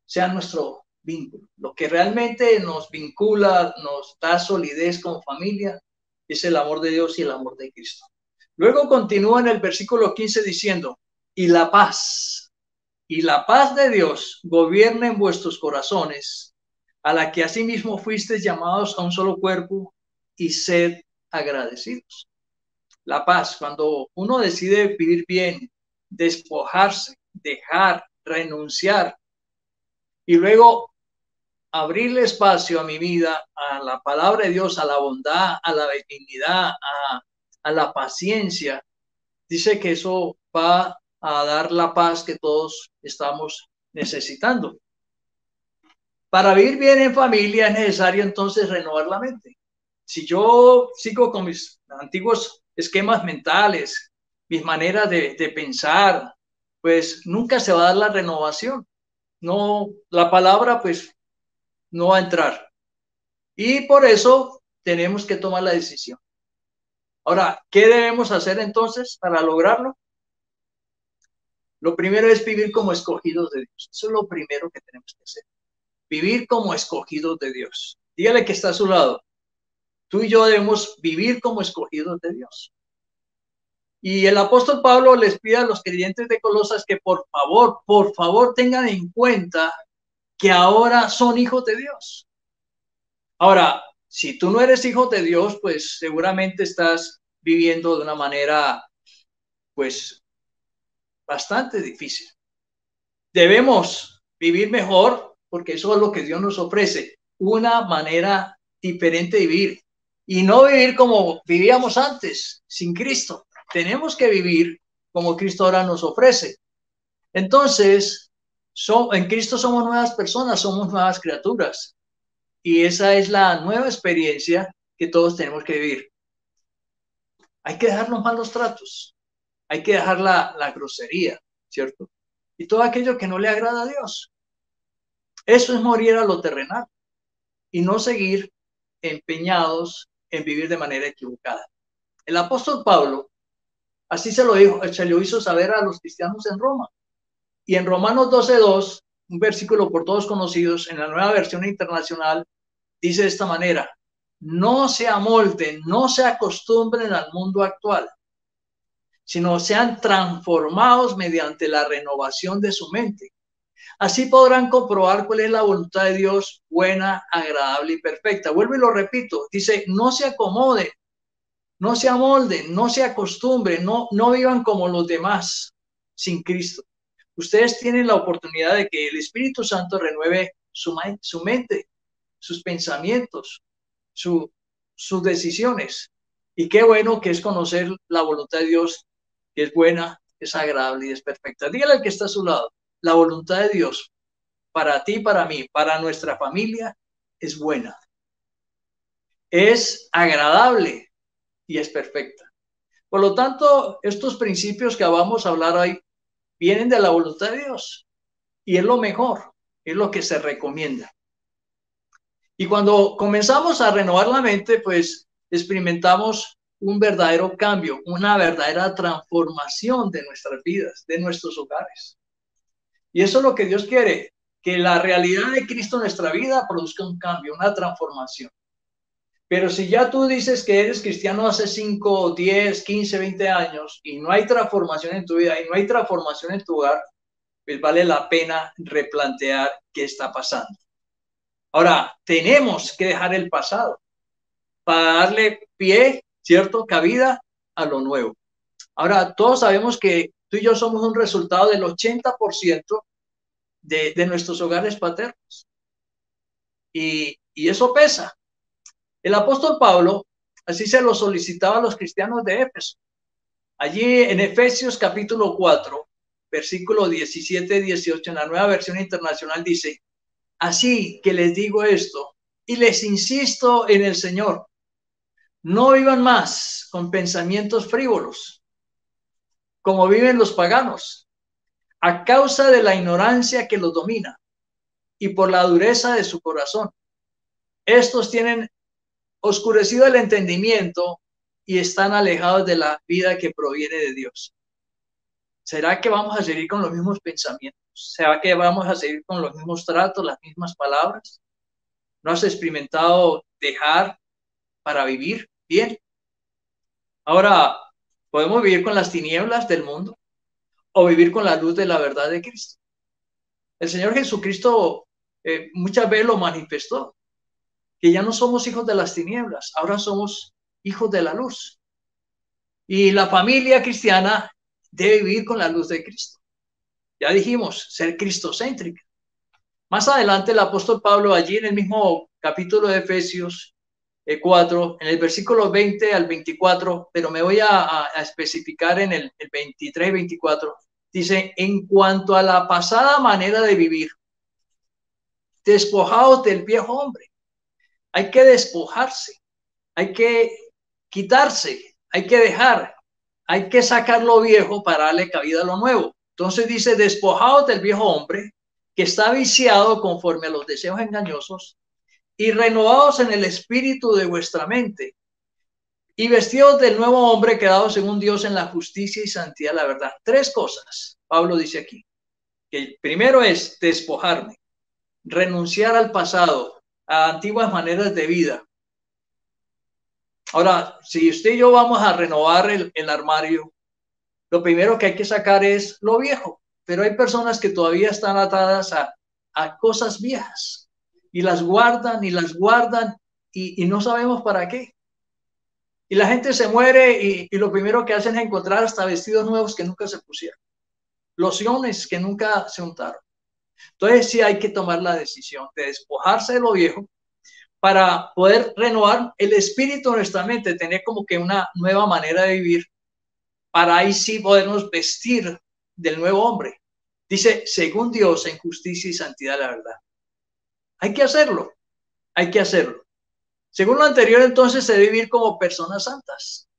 sea nuestro vínculo. Lo que realmente nos vincula, nos da solidez como familia, es el amor de Dios y el amor de Cristo. Luego continúa en el versículo 15 diciendo, y la paz de Dios gobierna en vuestros corazones, a la que asimismo fuisteis llamados a un solo cuerpo, y sed agradecidos. La paz, cuando uno decide vivir bien, despojarse, dejar, renunciar, y luego abrirle espacio a mi vida, a la palabra de Dios, a la bondad, a la benignidad, a la paciencia, dice que eso va a dar la paz que todos estamos necesitando. Para vivir bien en familia es necesario entonces renovar la mente. Si yo sigo con mis antiguos esquemas mentales, mis maneras de pensar, pues nunca se va a dar la renovación. No, la palabra pues no va a entrar. Y por eso tenemos que tomar la decisión. Ahora, ¿qué debemos hacer entonces para lograrlo? Lo primero es vivir como escogidos de Dios. Eso es lo primero que tenemos que hacer. Vivir como escogidos de Dios. Dígale que está a su lado. Tú y yo debemos vivir como escogidos de Dios. Y el apóstol Pablo les pide a los creyentes de Colosas que por favor tengan en cuenta que ahora son hijos de Dios. Ahora, si tú no eres hijo de Dios, pues seguramente estás viviendo de una manera, pues, bastante difícil. Debemos vivir mejor porque eso es lo que Dios nos ofrece, una manera diferente de vivir y no vivir como vivíamos antes, sin Cristo. Tenemos que vivir como Cristo ahora nos ofrece. Entonces, en Cristo somos nuevas personas, somos nuevas criaturas y esa es la nueva experiencia que todos tenemos que vivir. Hay que dejar los malos tratos, hay que dejar la grosería, ¿cierto? Y todo aquello que no le agrada a Dios. Eso es morir a lo terrenal y no seguir empeñados en vivir de manera equivocada. El apóstol Pablo así se lo hizo saber a los cristianos en Roma. Y en Romanos 12:2 un versículo por todos conocidos, en la Nueva Versión Internacional, dice de esta manera: no se amolden, no se acostumbren al mundo actual, sino sean transformados mediante la renovación de su mente. Así podrán comprobar cuál es la voluntad de Dios, buena, agradable y perfecta. Vuelvo y lo repito, dice: no se acomoden, no se amolden, no se acostumbren, no vivan como los demás sin Cristo. Ustedes tienen la oportunidad de que el Espíritu Santo renueve su mente, sus pensamientos, sus decisiones. Y qué bueno que es conocer la voluntad de Dios, que es buena, es agradable y es perfecta. Dígale al que está a su lado: la voluntad de Dios para ti, para mí, para nuestra familia es buena, es agradable y es perfecta. Por lo tanto, estos principios que vamos a hablar hoy vienen de la voluntad de Dios y es lo mejor, es lo que se recomienda. Y cuando comenzamos a renovar la mente, pues experimentamos un verdadero cambio, una verdadera transformación de nuestras vidas, de nuestros hogares. Y eso es lo que Dios quiere, que la realidad de Cristo en nuestra vida produzca un cambio, una transformación. Pero si ya tú dices que eres cristiano hace 5, 10, 15, 20 años y no hay transformación en tu vida y no hay transformación en tu hogar, pues vale la pena replantear qué está pasando. Ahora, tenemos que dejar el pasado para darle pie, ¿cierto?, cabida a lo nuevo. Ahora, todos sabemos que tú y yo somos un resultado del 80% de nuestros hogares paternos. Y eso pesa. El apóstol Pablo así se lo solicitaba a los cristianos de Éfeso. Allí en Efesios capítulo 4, versículo 17-18, en la Nueva Versión Internacional dice: así que les digo esto y les insisto en el Señor, no vivan más con pensamientos frívolos, como viven los paganos, a causa de la ignorancia que los domina y por la dureza de su corazón. Estos tienen oscurecido el entendimiento y están alejados de la vida que proviene de Dios. ¿Será que vamos a seguir con los mismos pensamientos? ¿Será que vamos a seguir con los mismos tratos, las mismas palabras? ¿No has experimentado dejar para vivir bien? Ahora, ¿podemos vivir con las tinieblas del mundo o vivir con la luz de la verdad de Cristo? El Señor Jesucristo muchas veces lo manifestó, que ya no somos hijos de las tinieblas, ahora somos hijos de la luz. Y la familia cristiana debe vivir con la luz de Cristo. Ya dijimos, ser cristocéntrica. Más adelante el apóstol Pablo, allí en el mismo capítulo de Efesios 4, en el versículo 20 al 24, pero me voy a especificar en el 23 y 24, dice: en cuanto a la pasada manera de vivir, despojaos del viejo hombre. Hay que despojarse, hay que quitarse, hay que dejar, hay que sacar lo viejo para darle cabida a lo nuevo. Entonces dice: despojaos del viejo hombre que está viciado conforme a los deseos engañosos y renovados en el espíritu de vuestra mente y vestidos del nuevo hombre creado según Dios en la justicia y santidad de la verdad. Tres cosas Pablo dice aquí. Que el primero es despojarme, renunciar al pasado, a antiguas maneras de vida. Ahora, si usted y yo vamos a renovar el armario, lo primero que hay que sacar es lo viejo, pero hay personas que todavía están atadas a cosas viejas y las guardan y no sabemos para qué. Y la gente se muere y lo primero que hacen es encontrar hasta vestidos nuevos que nunca se pusieron, lociones que nunca se untaron. Entonces sí hay que tomar la decisión de despojarse de lo viejo para poder renovar el espíritu de nuestra mente, tener como que una nueva manera de vivir, para ahí sí podernos vestir del nuevo hombre. Dice: según Dios en justicia y santidad, la verdad. Hay que hacerlo, hay que hacerlo. Según lo anterior, entonces, se debe vivir como personas santas.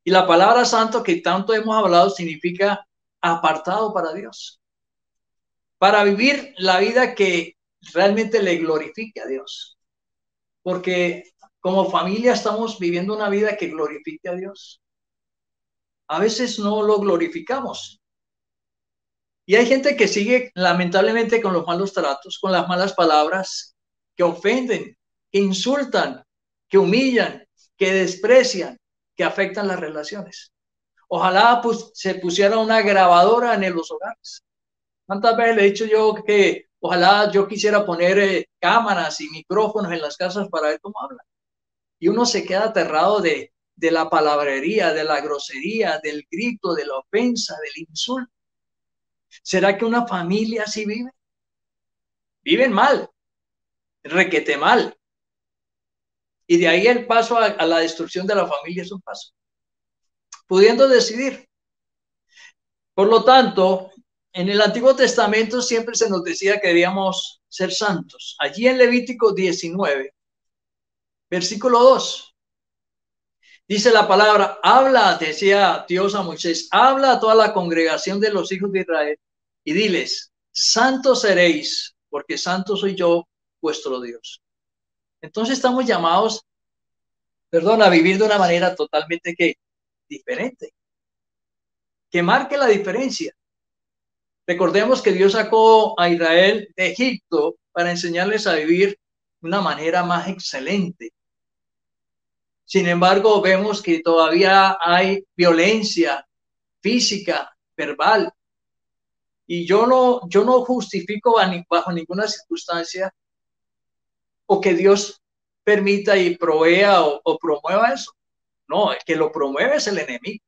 Y la palabra santo que tanto hemos hablado significa apartado para Dios. Para vivir la vida que realmente le glorifique a Dios. Porque como familia estamos viviendo una vida que glorifique a Dios. A veces no lo glorificamos. Y hay gente que sigue lamentablemente con los malos tratos, con las malas palabras, que ofenden, que insultan, que humillan, que desprecian, que afectan las relaciones. Ojalá pues, se pusiera una grabadora en los hogares. ¿Cuántas veces le he dicho yo que ojalá yo quisiera poner cámaras y micrófonos en las casas para ver cómo hablan? Y uno se queda aterrado de la palabrería, de la grosería, del grito, de la ofensa, del insulto. ¿Será que una familia así vive? Viven mal, requete mal. Y de ahí el paso a la destrucción de la familia es un paso. Pudiendo decidir. Por lo tanto, en el Antiguo Testamento siempre se nos decía que debíamos ser santos. Allí en Levítico 19, versículo 2, dice la palabra, habla, decía Dios a Moisés, habla a toda la congregación de los hijos de Israel y diles, santos seréis, porque santo soy yo, vuestro Dios. Entonces estamos llamados, a vivir de una manera totalmente diferente, que marque la diferencia. Recordemos que Dios sacó a Israel de Egipto para enseñarles a vivir de una manera más excelente. Sin embargo, vemos que todavía hay violencia física, verbal. Y yo no justifico bajo ninguna circunstancia o que Dios permita y provea o promueva eso. No, el que lo promueve es el enemigo.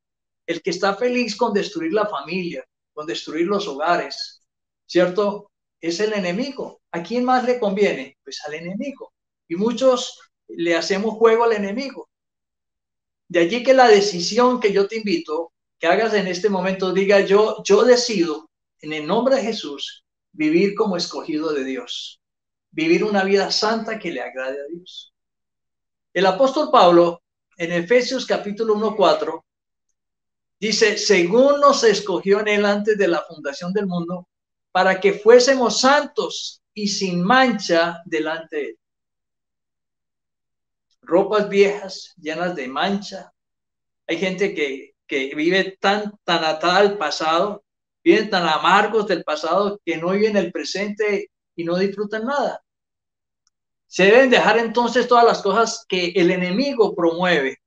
El que está feliz con destruir la familia, con destruir los hogares, ¿cierto? Es el enemigo. ¿A quién más le conviene? Pues al enemigo. Y muchos le hacemos juego al enemigo. De allí que la decisión que yo te invito que hagas en este momento, diga yo decido en el nombre de Jesús vivir como escogido de Dios. Vivir una vida santa que le agrade a Dios. El apóstol Pablo, en Efesios capítulo 1:4, dice, según nos escogió en él antes de la fundación del mundo, para que fuésemos santos y sin mancha delante de él. Ropas viejas, llenas de mancha. Hay gente que vive tan atada al pasado, viven tan amargos del pasado que no viven el presente y no disfrutan nada. Se deben dejar entonces todas las cosas que el enemigo promueve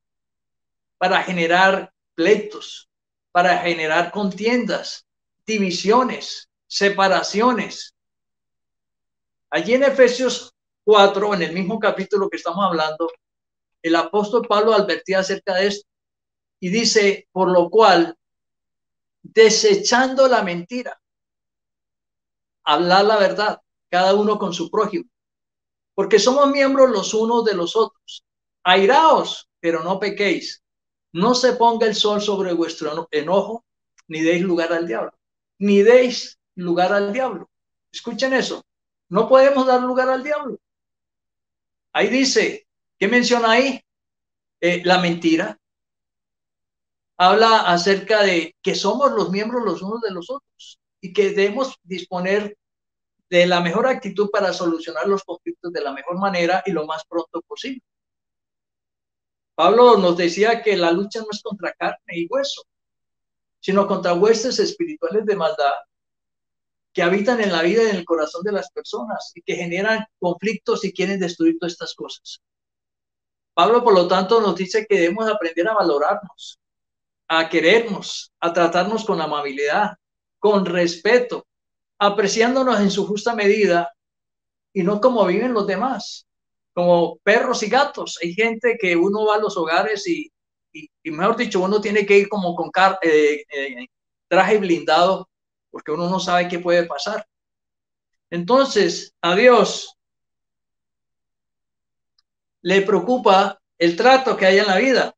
para generar pleitos, para generar contiendas, divisiones, separaciones. Allí en Efesios 4, en el mismo capítulo que estamos hablando, el apóstol Pablo advertía acerca de esto y dice, por lo cual, desechando la mentira, hablar la verdad, cada uno con su prójimo, porque somos miembros los unos de los otros. Airaos, pero no pequéis. No se ponga el sol sobre vuestro enojo, ni deis lugar al diablo. Ni deis lugar al diablo. Escuchen eso. No podemos dar lugar al diablo. Ahí dice, ¿qué menciona ahí? La mentira. Habla acerca de que somos los miembros los unos de los otros y que debemos disponer de la mejor actitud para solucionar los conflictos de la mejor manera y lo más pronto posible. Pablo nos decía que la lucha no es contra carne y hueso, sino contra huestes espirituales de maldad que habitan en la vida y en el corazón de las personas y que generan conflictos y quieren destruir todas estas cosas. Pablo, por lo tanto, nos dice que debemos aprender a valorarnos, a querernos, a tratarnos con amabilidad, con respeto, apreciándonos en su justa medida y no como viven los demás, como perros y gatos. Hay gente que uno va a los hogares y mejor dicho, uno tiene que ir como con traje blindado porque uno no sabe qué puede pasar. Entonces, a Dios le preocupa el trato que hay en la vida,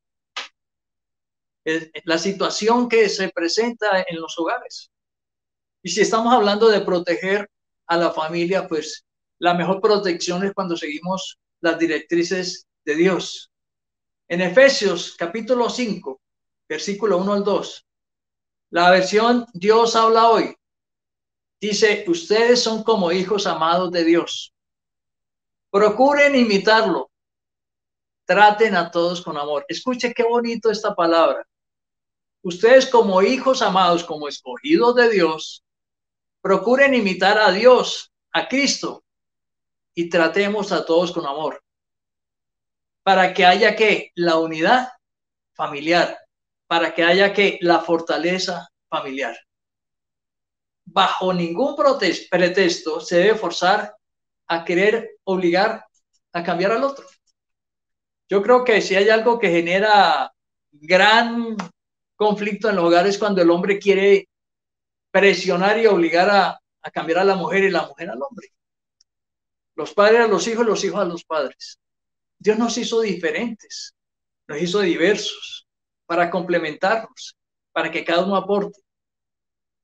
la situación que se presenta en los hogares. Y si estamos hablando de proteger a la familia, pues la mejor protección es cuando seguimos las directrices de Dios. En Efesios capítulo 5, versículo 1 al 2, la versión Dios habla hoy, dice, ustedes son como hijos amados de Dios. Procuren imitarlo. Traten a todos con amor. Escuche qué bonito esta palabra. Ustedes como hijos amados, como escogidos de Dios, procuren imitar a Dios, a Cristo, y tratemos a todos con amor, para que haya que la unidad familiar, para que haya que la fortaleza familiar. Bajo ningún pretexto se debe forzar a querer obligar a cambiar al otro. Yo creo que si hay algo que genera gran conflicto en los hogares, cuando el hombre quiere presionar y obligar a cambiar a la mujer y la mujer al hombre. Los padres a los hijos a los padres. Dios nos hizo diferentes, nos hizo diversos para complementarnos, para que cada uno aporte.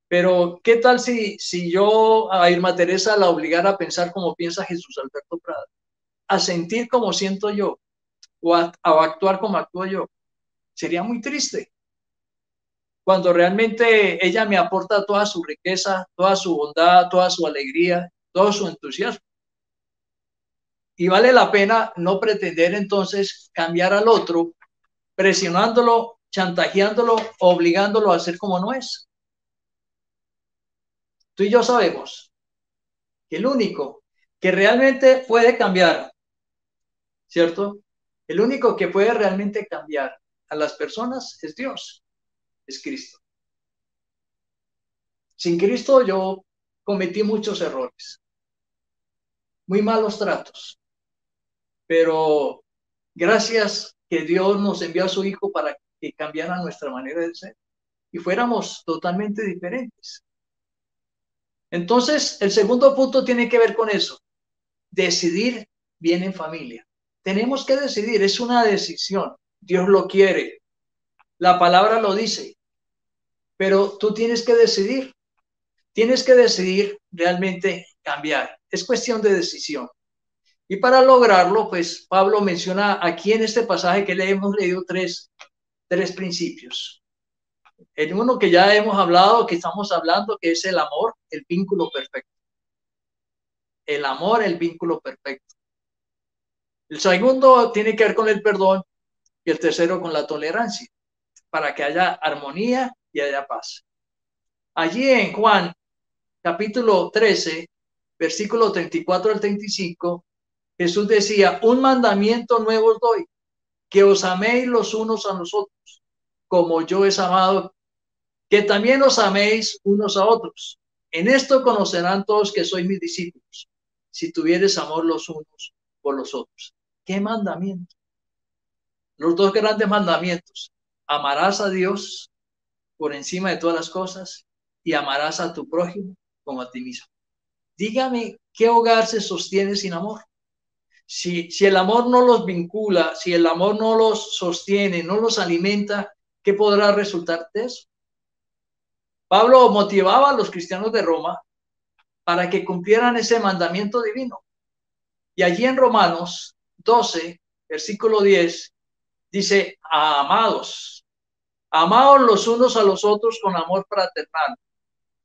Pero, ¿qué tal si yo a Irma Teresa la obligara a pensar como piensa Jesús Alberto Prada? A sentir como siento yo, o a actuar como actúo yo. Sería muy triste. Cuando realmente ella me aporta toda su riqueza, toda su bondad, toda su alegría, todo su entusiasmo. Y vale la pena no pretender entonces cambiar al otro, presionándolo, chantajeándolo, obligándolo a hacer como no es. Tú y yo sabemos que el único que realmente puede cambiar, ¿cierto? El único que puede realmente cambiar a las personas es Dios, es Cristo. Sin Cristo yo cometí muchos errores, muy malos tratos, pero gracias que Dios nos envió a su Hijo para que cambiara nuestra manera de ser y fuéramos totalmente diferentes. Entonces, el segundo punto tiene que ver con eso. Decidir bien en familia. Tenemos que decidir, es una decisión. Dios lo quiere. La palabra lo dice. Pero tú tienes que decidir. Tienes que decidir realmente cambiar. Es cuestión de decisión. Y para lograrlo, pues Pablo menciona aquí en este pasaje que le hemos leído tres principios. El uno que ya hemos hablado, que estamos hablando, que es el amor, el vínculo perfecto. El amor, el vínculo perfecto. El segundo tiene que ver con el perdón y el tercero con la tolerancia, para que haya armonía y haya paz. Allí en Juan, capítulo 13, versículo 34 al 35, Jesús decía, un mandamiento nuevo os doy, que os améis los unos a los otros, como yo os he amado, que también os améis unos a otros. En esto conocerán todos que sois mis discípulos, si tuvieres amor los unos por los otros. ¿Qué mandamiento? Los dos grandes mandamientos. Amarás a Dios por encima de todas las cosas y amarás a tu prójimo como a ti mismo. Dígame, ¿qué hogar se sostiene sin amor? Si el amor no los vincula, si el amor no los sostiene, no los alimenta, ¿qué podrá resultar de eso? Pablo motivaba a los cristianos de Roma para que cumplieran ese mandamiento divino. Y allí en Romanos 12, versículo 10, dice, amados los unos a los otros con amor fraternal.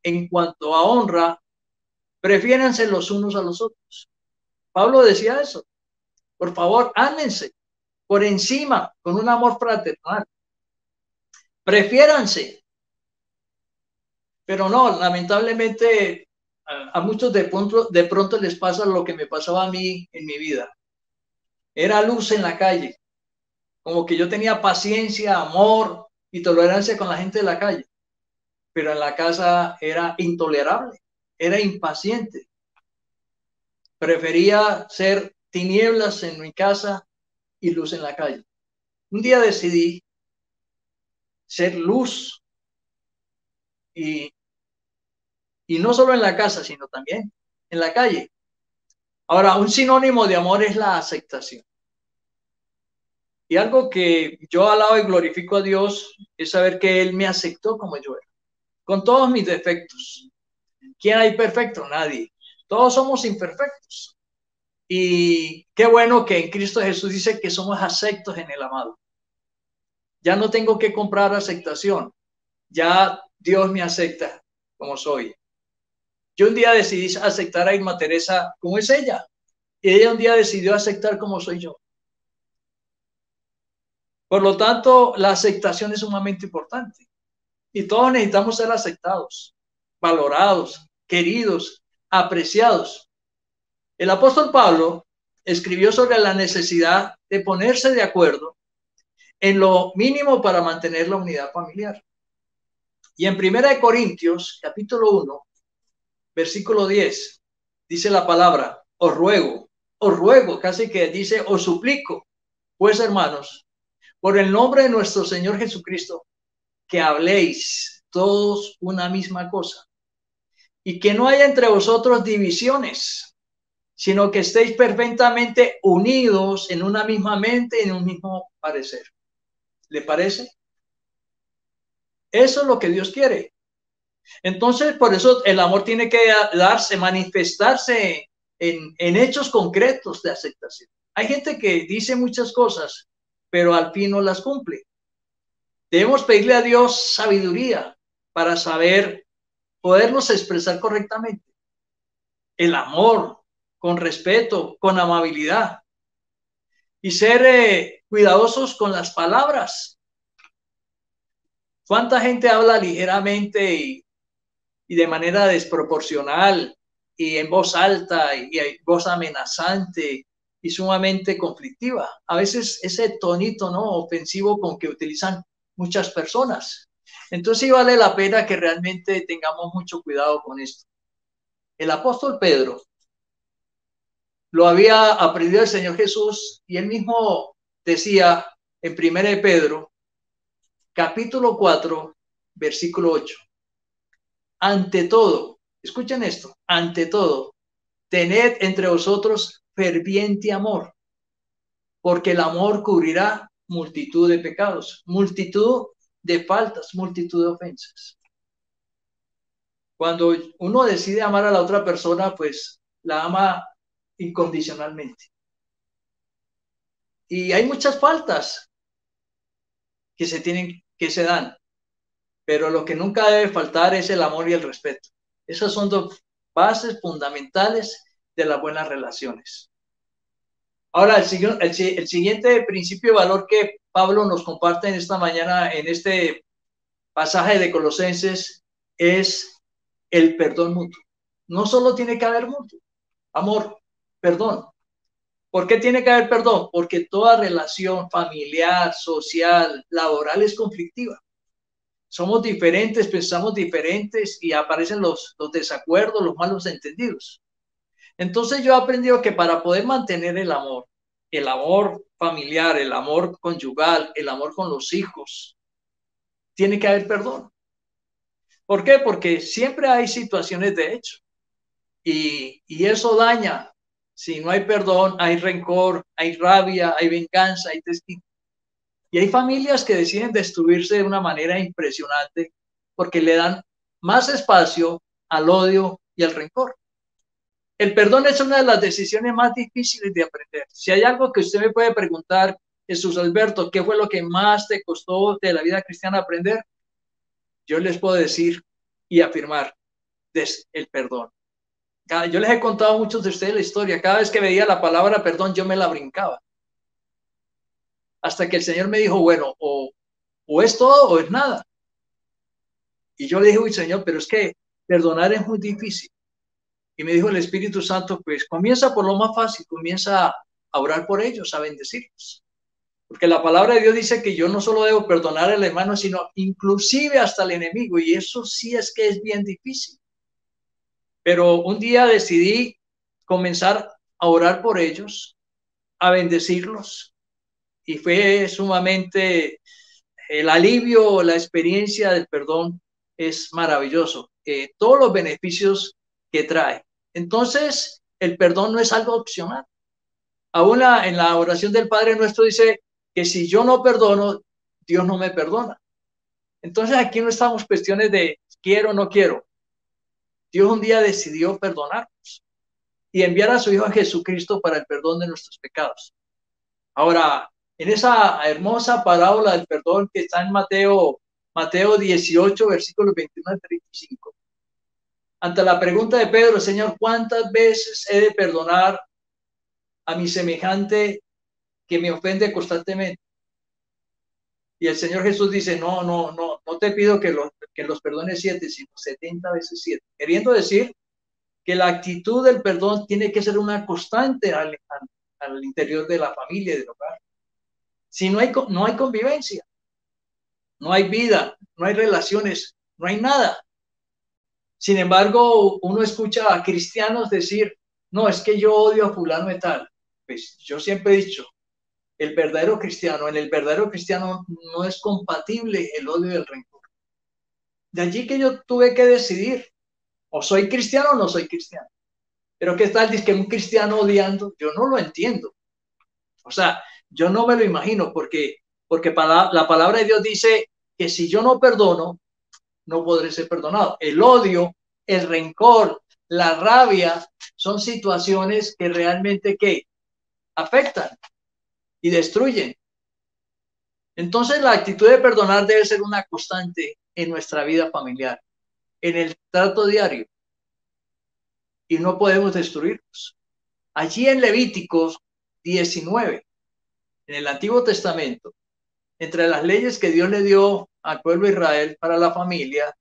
En cuanto a honra, prefiéranse los unos a los otros. Pablo decía eso. Por favor, ámense por encima con un amor fraternal. Prefiéranse. Pero no, lamentablemente a muchos de pronto les pasa lo que me pasaba a mí en mi vida. Era luz en la calle. Como que yo tenía paciencia, amor y tolerancia con la gente de la calle. Pero en la casa era intolerable, era impaciente. Prefería ser tinieblas en mi casa y luz en la calle. Un día decidí ser luz y no solo en la casa, sino también en la calle. Ahora, un sinónimo de amor es la aceptación. Y algo que yo alabo y glorifico a Dios es saber que Él me aceptó como yo era, con todos mis defectos. ¿Quién hay perfecto? Nadie. Todos somos imperfectos. Y qué bueno que en Cristo Jesús dice que somos aceptos en el amado. Ya no tengo que comprar aceptación. Ya Dios me acepta como soy. Yo un día decidí aceptar a Irma Teresa como es ella. Y ella un día decidió aceptar como soy yo. Por lo tanto, la aceptación es sumamente importante. Y todos necesitamos ser aceptados, valorados, queridos, apreciados. El apóstol Pablo escribió sobre la necesidad de ponerse de acuerdo en lo mínimo para mantener la unidad familiar. Y en 1 Corintios, capítulo 1, versículo 10, dice la palabra, os ruego, casi que dice, os suplico, pues hermanos, por el nombre de nuestro Señor Jesucristo, que habléis todos una misma cosa, y que no haya entre vosotros divisiones, sino que estéis perfectamente unidos en una misma mente, en un mismo parecer. ¿Le parece? Eso es lo que Dios quiere. Entonces, por eso el amor tiene que darse, manifestarse en hechos concretos de aceptación. Hay gente que dice muchas cosas, pero al fin no las cumple. Debemos pedirle a Dios sabiduría para saber podernos expresar correctamente. El amor, con respeto, con amabilidad. Y ser cuidadosos con las palabras. ¿Cuánta gente habla ligeramente y de manera desproporcional y en voz alta y en voz amenazante y sumamente conflictiva? A veces ese tonito, ¿no?, ofensivo con que utilizan muchas personas. Entonces sí vale la pena que realmente tengamos mucho cuidado con esto. El apóstol Pedro lo había aprendido el Señor Jesús y él mismo decía en 1 Pedro, capítulo 4, versículo 8. Ante todo, escuchen esto, ante todo, tened entre vosotros ferviente amor, porque el amor cubrirá multitud de pecados, multitud de faltas, multitud de ofensas. Cuando uno decide amar a la otra persona, pues la ama incondicionalmente. Y hay muchas faltas que se dan, pero lo que nunca debe faltar es el amor y el respeto. Esas son dos bases fundamentales de las buenas relaciones. Ahora, el siguiente principio de valor que Pablo nos comparte en esta mañana, en este pasaje de Colosenses, es el perdón mutuo. No solo tiene que haber mutuo, amor, perdón. ¿Por qué tiene que haber perdón? Porque toda relación familiar, social, laboral es conflictiva. Somos diferentes, pensamos diferentes y aparecen los desacuerdos, los malos entendidos. Entonces yo he aprendido que para poder mantener el amor familiar, el amor conyugal, el amor con los hijos, tiene que haber perdón. ¿Por qué? Porque siempre hay situaciones de hecho y eso daña. Si no hay perdón, hay rencor, hay rabia, hay venganza, hay desquite. Y hay familias que deciden destruirse de una manera impresionante porque le dan más espacio al odio y al rencor. El perdón es una de las decisiones más difíciles de aprender. Si hay algo que usted me puede preguntar, Jesús Alberto, ¿qué fue lo que más te costó de la vida cristiana aprender? Yo les puedo decir y afirmar, el perdón. Yo les he contado a muchos de ustedes la historia. Cada vez que veía la palabra perdón, yo me la brincaba. Hasta que el Señor me dijo, bueno, o es todo o es nada. Y yo le dije, uy, Señor, pero es que perdonar es muy difícil. Y me dijo el Espíritu Santo, pues comienza por lo más fácil, comienza a orar por ellos, a bendecirlos. Porque la palabra de Dios dice que yo no solo debo perdonar al hermano, sino inclusive hasta el enemigo. Y eso sí es que es bien difícil. Pero un día decidí comenzar a orar por ellos, a bendecirlos. Y fue sumamente el alivio, la experiencia del perdón es maravilloso. Todos los beneficios que trae. Entonces, el perdón no es algo opcional. Aún en la oración del Padre Nuestro dice que si yo no perdono, Dios no me perdona. Entonces, aquí no estamos cuestiones de quiero o no quiero. Dios un día decidió perdonarnos y enviar a su Hijo Jesucristo para el perdón de nuestros pecados. Ahora, en esa hermosa parábola del perdón que está en Mateo 18, versículos 21 al 35. Ante la pregunta de Pedro, Señor, ¿cuántas veces he de perdonar a mi semejante que me ofende constantemente? Y el Señor Jesús dice, no te pido que los perdones 7, sino 70 veces 7. Queriendo decir que la actitud del perdón tiene que ser una constante al interior de la familia y del hogar. Si no hay convivencia, no hay vida, no hay relaciones, no hay nada. Sin embargo, uno escucha a cristianos decir, no, es que yo odio a fulano de tal. Pues yo siempre he dicho, en el verdadero cristiano no es compatible el odio y el rencor. De allí que yo tuve que decidir, o soy cristiano o no soy cristiano. Pero ¿qué tal? Dice que un cristiano odiando, yo no lo entiendo. O sea, yo no me lo imagino porque la palabra de Dios dice que si yo no perdono, no podré ser perdonado. El odio, el rencor, la rabia son situaciones que realmente ¿qué? Afectan y destruyen. Entonces la actitud de perdonar debe ser una constante en nuestra vida familiar, en el trato diario, y no podemos destruirlos. Allí en Levíticos 19, en el Antiguo Testamento, entre las leyes que Dios le dio al pueblo de Israel para la familia,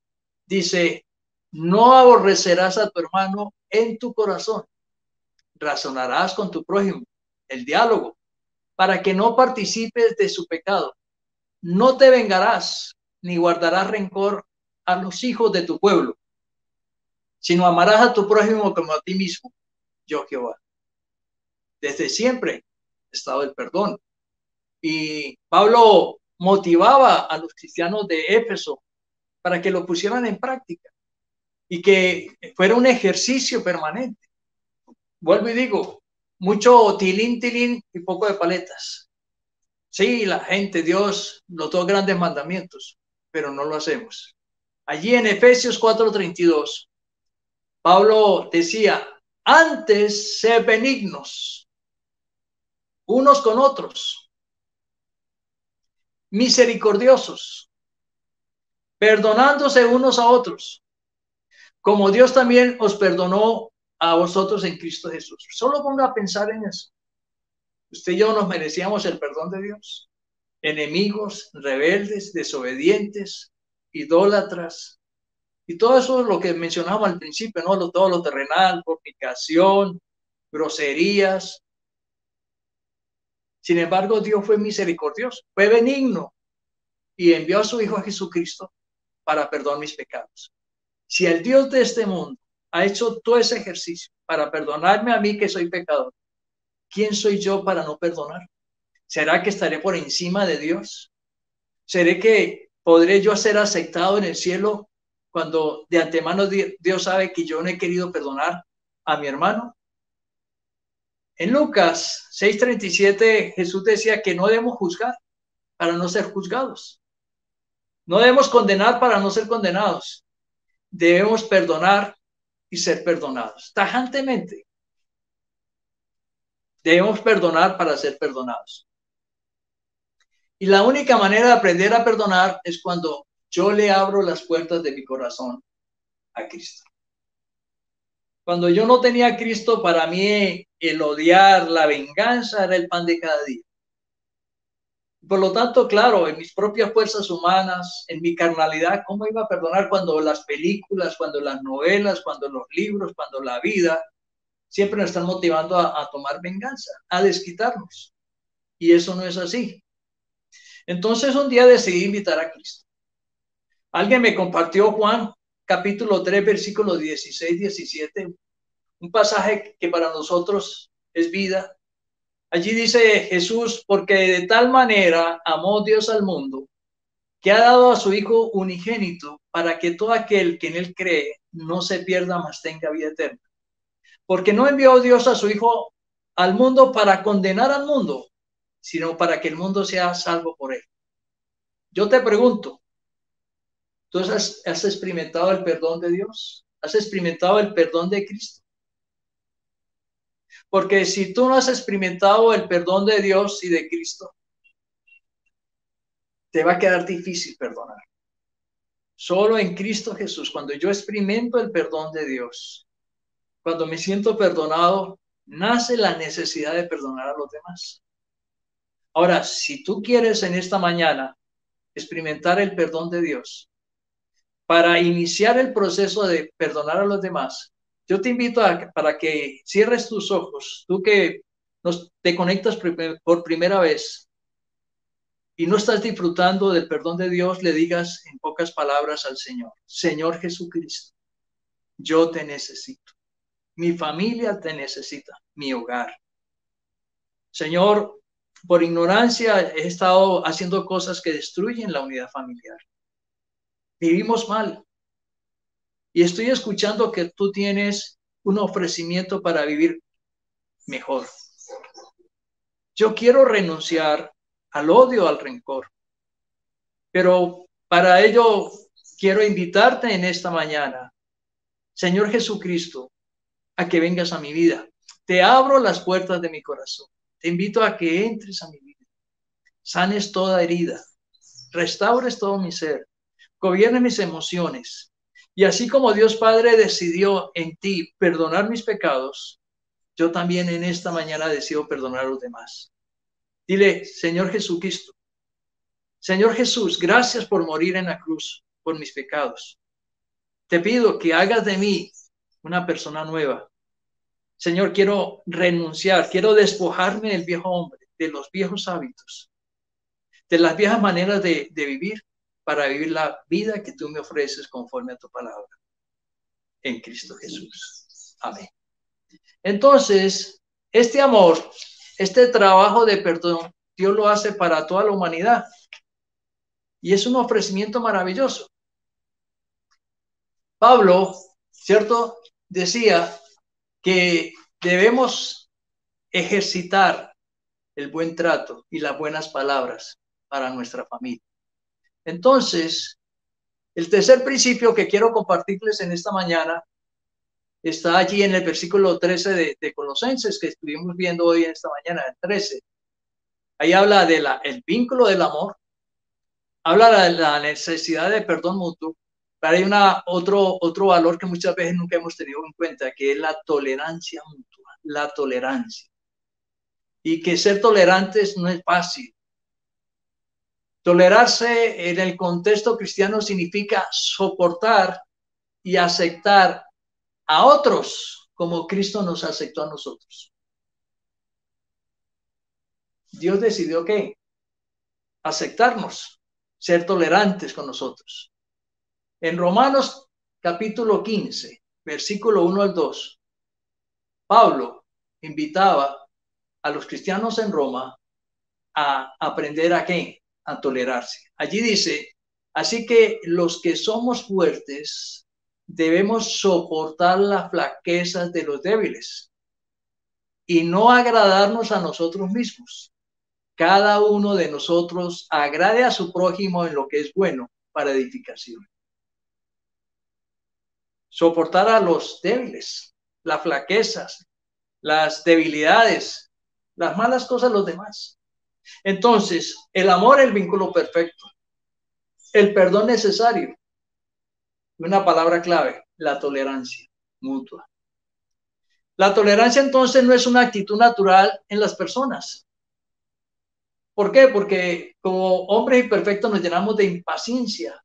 dice, no aborrecerás a tu hermano en tu corazón, razonarás con tu prójimo, el diálogo, para que no participes de su pecado. No te vengarás, ni guardarás rencor a los hijos de tu pueblo, sino amarás a tu prójimo como a ti mismo, yo Jehová. Desde siempre ha estado el perdón. Y Pablo motivaba a los cristianos de Éfeso para que lo pusieran en práctica y que fuera un ejercicio permanente. Vuelvo y digo, mucho tilín, tilín y poco de paletas. Sí, la gente, Dios, los dos grandes mandamientos, pero no lo hacemos. Allí en Efesios 4:32, Pablo decía, antes sed benignos unos con otros, misericordiosos, perdonándose unos a otros, como Dios también os perdonó a vosotros en Cristo Jesús. Solo ponga a pensar en eso. Usted y yo nos merecíamos el perdón de Dios. Enemigos, rebeldes, desobedientes, idólatras, y todo eso es lo que mencionamos al principio, ¿no? Todo lo terrenal, fornicación, groserías. Sin embargo, Dios fue misericordioso, fue benigno y envió a su Hijo a Jesucristo para perdonar mis pecados. Si el Dios de este mundo ha hecho todo ese ejercicio para perdonarme a mí que soy pecador, ¿quién soy yo para no perdonar? ¿Será que estaré por encima de Dios? ¿Seré que podré yo ser aceptado en el cielo cuando de antemano Dios sabe que yo no he querido perdonar a mi hermano? En Lucas 6:37 Jesús decía que no debemos juzgar para no ser juzgados. No debemos condenar para no ser condenados. Debemos perdonar y ser perdonados. Tajantemente. Debemos perdonar para ser perdonados. Y la única manera de aprender a perdonar es cuando yo le abro las puertas de mi corazón a Cristo. Cuando yo no tenía a Cristo, para mí el odiar, la venganza era el pan de cada día. Por lo tanto, claro, en mis propias fuerzas humanas, en mi carnalidad, ¿cómo iba a perdonar cuando las películas, cuando las novelas, cuando los libros, cuando la vida siempre nos están motivando a tomar venganza, a desquitarnos? Y eso no es así. Entonces un día decidí invitar a Cristo. Alguien me compartió Juan capítulo 3, versículos 16-17, un pasaje que para nosotros es vida. Allí dice Jesús, porque de tal manera amó Dios al mundo, que ha dado a su Hijo unigénito, para que todo aquel que en él cree no se pierda, mas tenga vida eterna. Porque no envió Dios a su Hijo al mundo para condenar al mundo, sino para que el mundo sea salvo por él. Yo te pregunto, ¿tú has experimentado el perdón de Dios? ¿Has experimentado el perdón de Cristo? Porque si tú no has experimentado el perdón de Dios y de Cristo, te va a quedar difícil perdonar. Solo en Cristo Jesús, cuando yo experimento el perdón de Dios, cuando me siento perdonado, nace la necesidad de perdonar a los demás. Ahora, si tú quieres en esta mañana experimentar el perdón de Dios, para iniciar el proceso de perdonar a los demás, yo te invito para que cierres tus ojos, tú que te conectas por primera vez y no estás disfrutando del perdón de Dios, le digas en pocas palabras al Señor: Señor Jesucristo, yo te necesito, mi familia te necesita, mi hogar. Señor, por ignorancia he estado haciendo cosas que destruyen la unidad familiar. Vivimos mal. Y estoy escuchando que tú tienes un ofrecimiento para vivir mejor. Yo quiero renunciar al odio, al rencor. Pero para ello quiero invitarte en esta mañana, Señor Jesucristo, a que vengas a mi vida. Te abro las puertas de mi corazón. Te invito a que entres a mi vida. Sanes toda herida. Restaures todo mi ser. Gobierne mis emociones. Y así como Dios Padre decidió en ti perdonar mis pecados, yo también en esta mañana decido perdonar a los demás. Dile: Señor Jesucristo, Señor Jesús, gracias por morir en la cruz por mis pecados. Te pido que hagas de mí una persona nueva. Señor, quiero renunciar, quiero despojarme del viejo hombre, de los viejos hábitos, de las viejas maneras de vivir, para vivir la vida que tú me ofreces conforme a tu palabra. En Cristo Jesús. Amén. Entonces, este amor, este trabajo de perdón, Dios lo hace para toda la humanidad. Y es un ofrecimiento maravilloso. Pablo, ¿cierto?, decía que debemos ejercitar el buen trato y las buenas palabras para nuestra familia. Entonces, el tercer principio que quiero compartirles en esta mañana está allí en el versículo 13 de Colosenses, que estuvimos viendo hoy en esta mañana, el 13. Ahí habla de el vínculo del amor, habla de la necesidad de perdón mutuo, pero hay otro valor que muchas veces nunca hemos tenido en cuenta, que es la tolerancia mutua, la tolerancia. Y que ser tolerantes no es fácil. Tolerarse en el contexto cristiano significa soportar y aceptar a otros como Cristo nos aceptó a nosotros. Dios decidió ¿qué? Aceptarnos, ser tolerantes con nosotros. En Romanos capítulo 15, versículo 1 al 2, Pablo invitaba a los cristianos en Roma a aprender a ¿qué? A tolerarse. Allí dice: así que los que somos fuertes debemos soportar las flaquezas de los débiles y no agradarnos a nosotros mismos. Cada uno de nosotros agrade a su prójimo en lo que es bueno para edificación. Soportar a los débiles, las flaquezas, las debilidades, las malas cosas de los demás. Entonces, el amor es el vínculo perfecto, el perdón necesario. Una palabra clave: la tolerancia mutua. La tolerancia entonces no es una actitud natural en las personas. ¿Por qué? Porque como hombres imperfectos nos llenamos de impaciencia.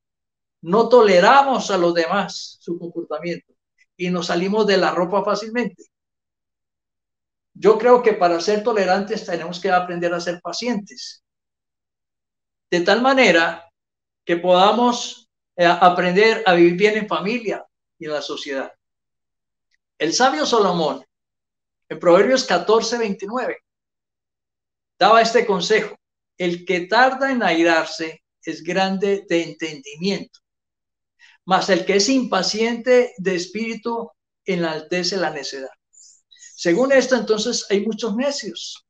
No toleramos a los demás su comportamiento y nos salimos de la ropa fácilmente. Yo creo que para ser tolerantes tenemos que aprender a ser pacientes, de tal manera que podamos aprender a vivir bien en familia y en la sociedad. El sabio Salomón, en Proverbios 14:29, daba este consejo: el que tarda en airarse es grande de entendimiento, mas el que es impaciente de espíritu enaltece la necedad. Según esto, entonces, hay muchos necios.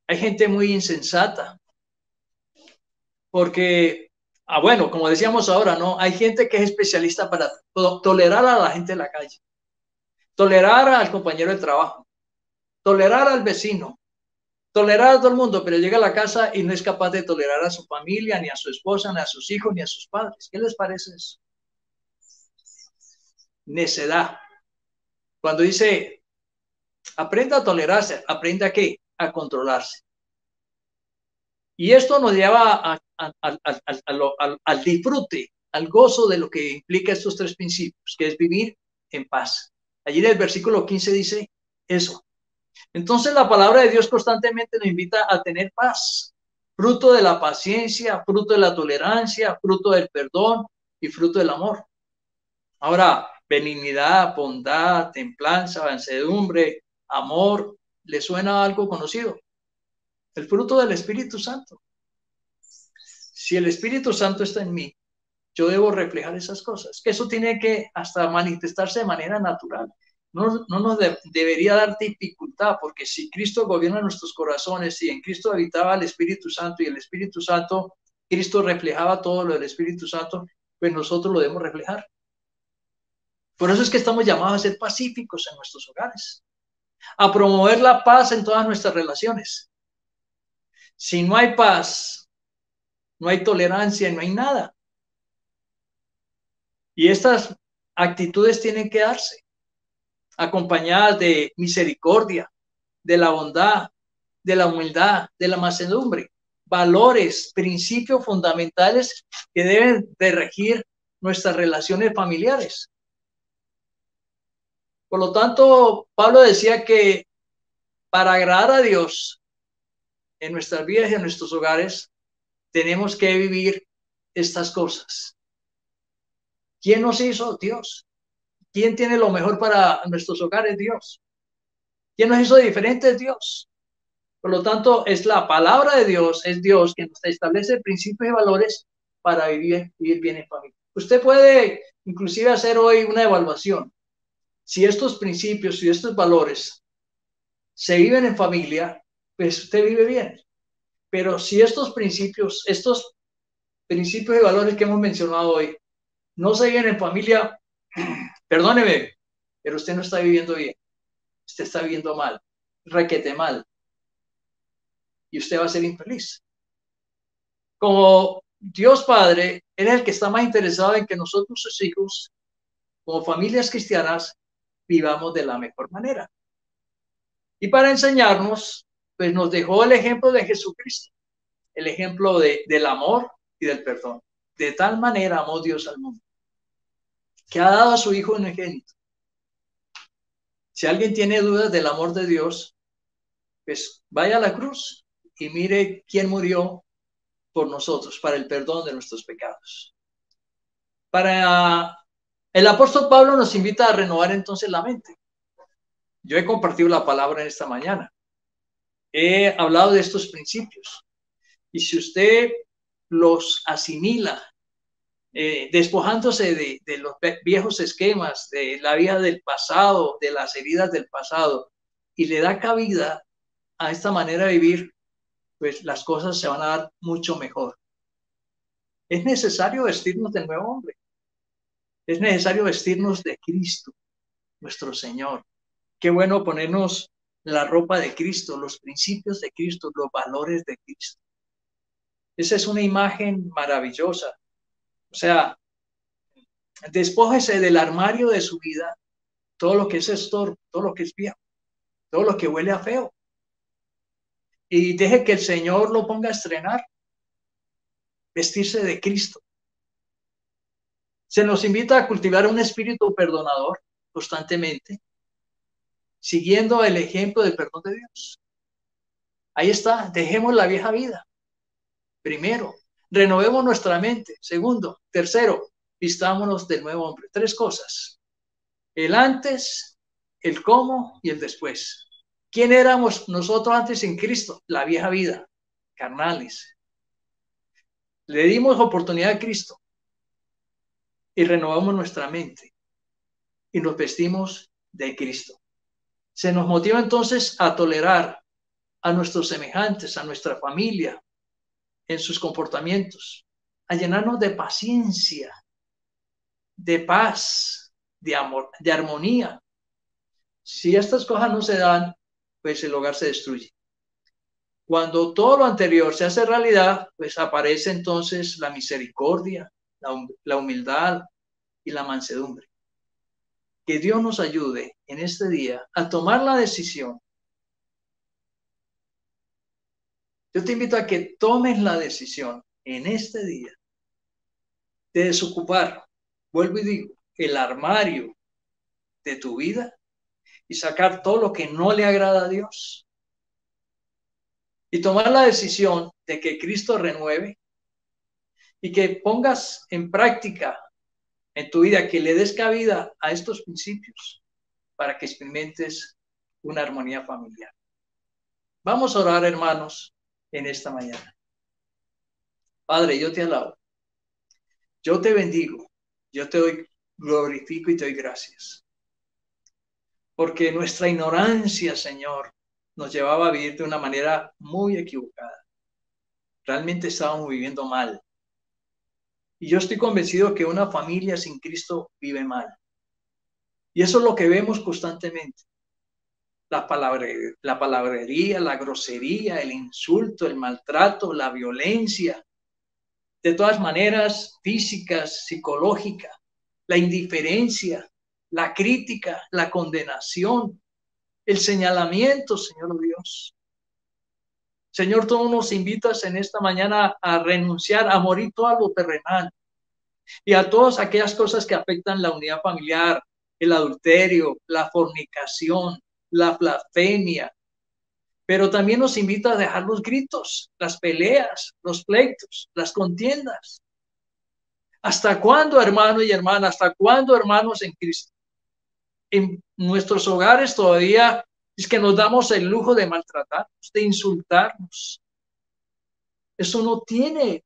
Hay gente muy insensata. Porque, bueno, como decíamos ahora, ¿no? Hay gente que es especialista para tolerar a la gente de la calle, tolerar al compañero de trabajo, tolerar al vecino, tolerar a todo el mundo, pero llega a la casa y no es capaz de tolerar a su familia, ni a su esposa, ni a sus hijos, ni a sus padres. ¿Qué les parece eso? Necedad. Cuando dice aprenda a tolerarse, aprenda ¿a qué? A controlarse. Y esto nos lleva al disfrute, al gozo de lo que implica estos tres principios, que es vivir en paz. Allí en el versículo 15 dice eso. Entonces la palabra de Dios constantemente nos invita a tener paz, fruto de la paciencia, fruto de la tolerancia, fruto del perdón y fruto del amor. Ahora, benignidad, bondad, templanza, mansedumbre, amor, ¿le suena algo conocido? El fruto del Espíritu Santo. Si el Espíritu Santo está en mí, yo debo reflejar esas cosas, que eso tiene que hasta manifestarse de manera natural. No nos debería dar dificultad, porque si Cristo gobierna nuestros corazones, si en Cristo habitaba el Espíritu Santo y el Espíritu Santo, Cristo reflejaba todo lo del Espíritu Santo, pues nosotros lo debemos reflejar. Por eso es que estamos llamados a ser pacíficos en nuestros hogares, a promover la paz en todas nuestras relaciones. Si no hay paz, no hay tolerancia, no hay nada. Y estas actitudes tienen que darse acompañadas de misericordia, de la bondad, de la humildad, de la mansedumbre, valores, principios fundamentales que deben de regir nuestras relaciones familiares. Por lo tanto, Pablo decía que para agradar a Dios en nuestras vidas y en nuestros hogares, tenemos que vivir estas cosas. ¿Quién nos hizo? Dios. ¿Quién tiene lo mejor para nuestros hogares? Dios. ¿Quién nos hizo diferentes? Dios. Por lo tanto, es la palabra de Dios, es Dios quien nos establece principios y valores para vivir bien en familia. Usted puede inclusive hacer hoy una evaluación. Si estos principios y estos valores se viven en familia, pues usted vive bien. Pero si estos principios y valores que hemos mencionado hoy no se viven en familia, perdóneme, pero usted no está viviendo bien. Usted está viviendo mal, requete mal. Y usted va a ser infeliz. Como Dios Padre, Él es el que está más interesado en que nosotros, sus hijos, como familias cristianas, vivamos de la mejor manera. Y para enseñarnos, pues nos dejó el ejemplo de Jesucristo, el ejemplo del amor y del perdón. De tal manera amó Dios al mundo, que ha dado a su Hijo unigénito. Si alguien tiene dudas del amor de Dios, pues vaya a la cruz y mire quién murió por nosotros, para el perdón de nuestros pecados. El apóstol Pablo nos invita a renovar entonces la mente. Yo he compartido la palabra en esta mañana. He hablado de estos principios. Y si usted los asimila, despojándose de los viejos esquemas, de la vida del pasado, de las heridas del pasado, y le da cabida a esta manera de vivir, pues las cosas se van a dar mucho mejor. Es necesario vestirnos del nuevo hombre. Es necesario vestirnos de Cristo, nuestro Señor. Qué bueno ponernos la ropa de Cristo, los principios de Cristo, los valores de Cristo. Esa es una imagen maravillosa. O sea, despójese del armario de su vida todo lo que es estorbo, todo lo que es viejo, todo lo que huele a feo. Y deje que el Señor lo ponga a estrenar. Vestirse de Cristo. Se nos invita a cultivar un espíritu perdonador constantemente, siguiendo el ejemplo del perdón de Dios. Ahí está, dejemos la vieja vida. Primero, renovemos nuestra mente. Segundo, tercero, vistámonos del nuevo hombre. 3 cosas. El antes, el cómo y el después. ¿Quién éramos nosotros antes en Cristo? La vieja vida, carnales. Le dimos oportunidad a Cristo y renovamos nuestra mente y nos vestimos de Cristo. Se nos motiva entonces a tolerar a nuestros semejantes, a nuestra familia, en sus comportamientos, a llenarnos de paciencia, de paz, de amor, de armonía. Si estas cosas no se dan, pues el hogar se destruye. Cuando todo lo anterior se hace realidad, pues aparece entonces la misericordia, la humildad y la mansedumbre. Que Dios nos ayude en este día a tomar la decisión. Yo te invito a que tomes la decisión en este día de desocupar, vuelvo y digo, el armario de tu vida y sacar todo lo que no le agrada a Dios y tomar la decisión de que Cristo renueve y que pongas en práctica en tu vida, que le des cabida a estos principios para que experimentes una armonía familiar. Vamos a orar, hermanos, en esta mañana. Padre, yo te alabo, yo te bendigo, yo te doy, glorifico y te doy gracias. Porque nuestra ignorancia, Señor, nos llevaba a vivir de una manera muy equivocada. Realmente estábamos viviendo mal. Y yo estoy convencido que una familia sin Cristo vive mal. Y eso es lo que vemos constantemente. La palabrería, la grosería, el insulto, el maltrato, la violencia, de todas maneras, físicas, psicológica, la indiferencia, la crítica, la condenación, el señalamiento, Señor Dios. Señor, tú nos invitas en esta mañana a renunciar, a morir todo a lo terrenal y a todas aquellas cosas que afectan la unidad familiar, el adulterio, la fornicación, la blasfemia. Pero también nos invita a dejar los gritos, las peleas, los pleitos, las contiendas. ¿Hasta cuándo, hermano y hermana? ¿Hasta cuándo, hermanos en Cristo? En nuestros hogares todavía es que nos damos el lujo de maltratarnos, de insultarnos. Eso no tiene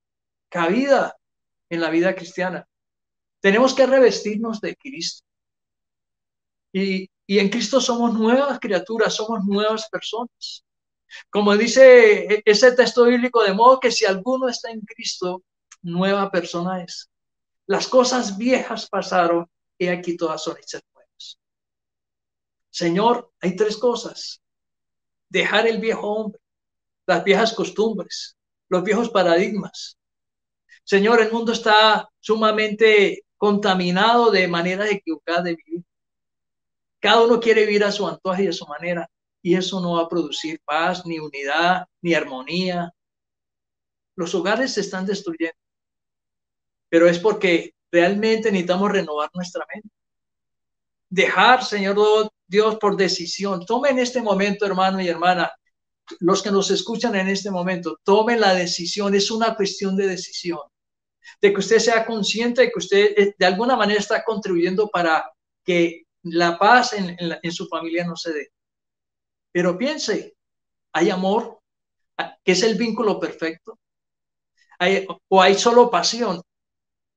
cabida en la vida cristiana. Tenemos que revestirnos de Cristo. Y en Cristo somos nuevas criaturas, somos nuevas personas. Como dice ese texto bíblico, de modo que si alguno está en Cristo, nueva persona es. Las cosas viejas pasaron y aquí todas son hechas nuevas. Señor, hay tres cosas. Dejar el viejo hombre, las viejas costumbres, los viejos paradigmas. Señor, el mundo está sumamente contaminado de maneras equivocadas de vivir. Cada uno quiere vivir a su antojo y a su manera, y eso no va a producir paz, ni unidad, ni armonía. Los hogares se están destruyendo, pero es porque realmente necesitamos renovar nuestra mente. Dejar, Señor Dios, por decisión. Tome en este momento, hermano y hermana, los que nos escuchan en este momento, tome la decisión. Es una cuestión de decisión, de que usted sea consciente de que usted de alguna manera está contribuyendo para que la paz en su familia no se dé. Pero piense, hay amor, que es el vínculo perfecto, o hay solo pasión,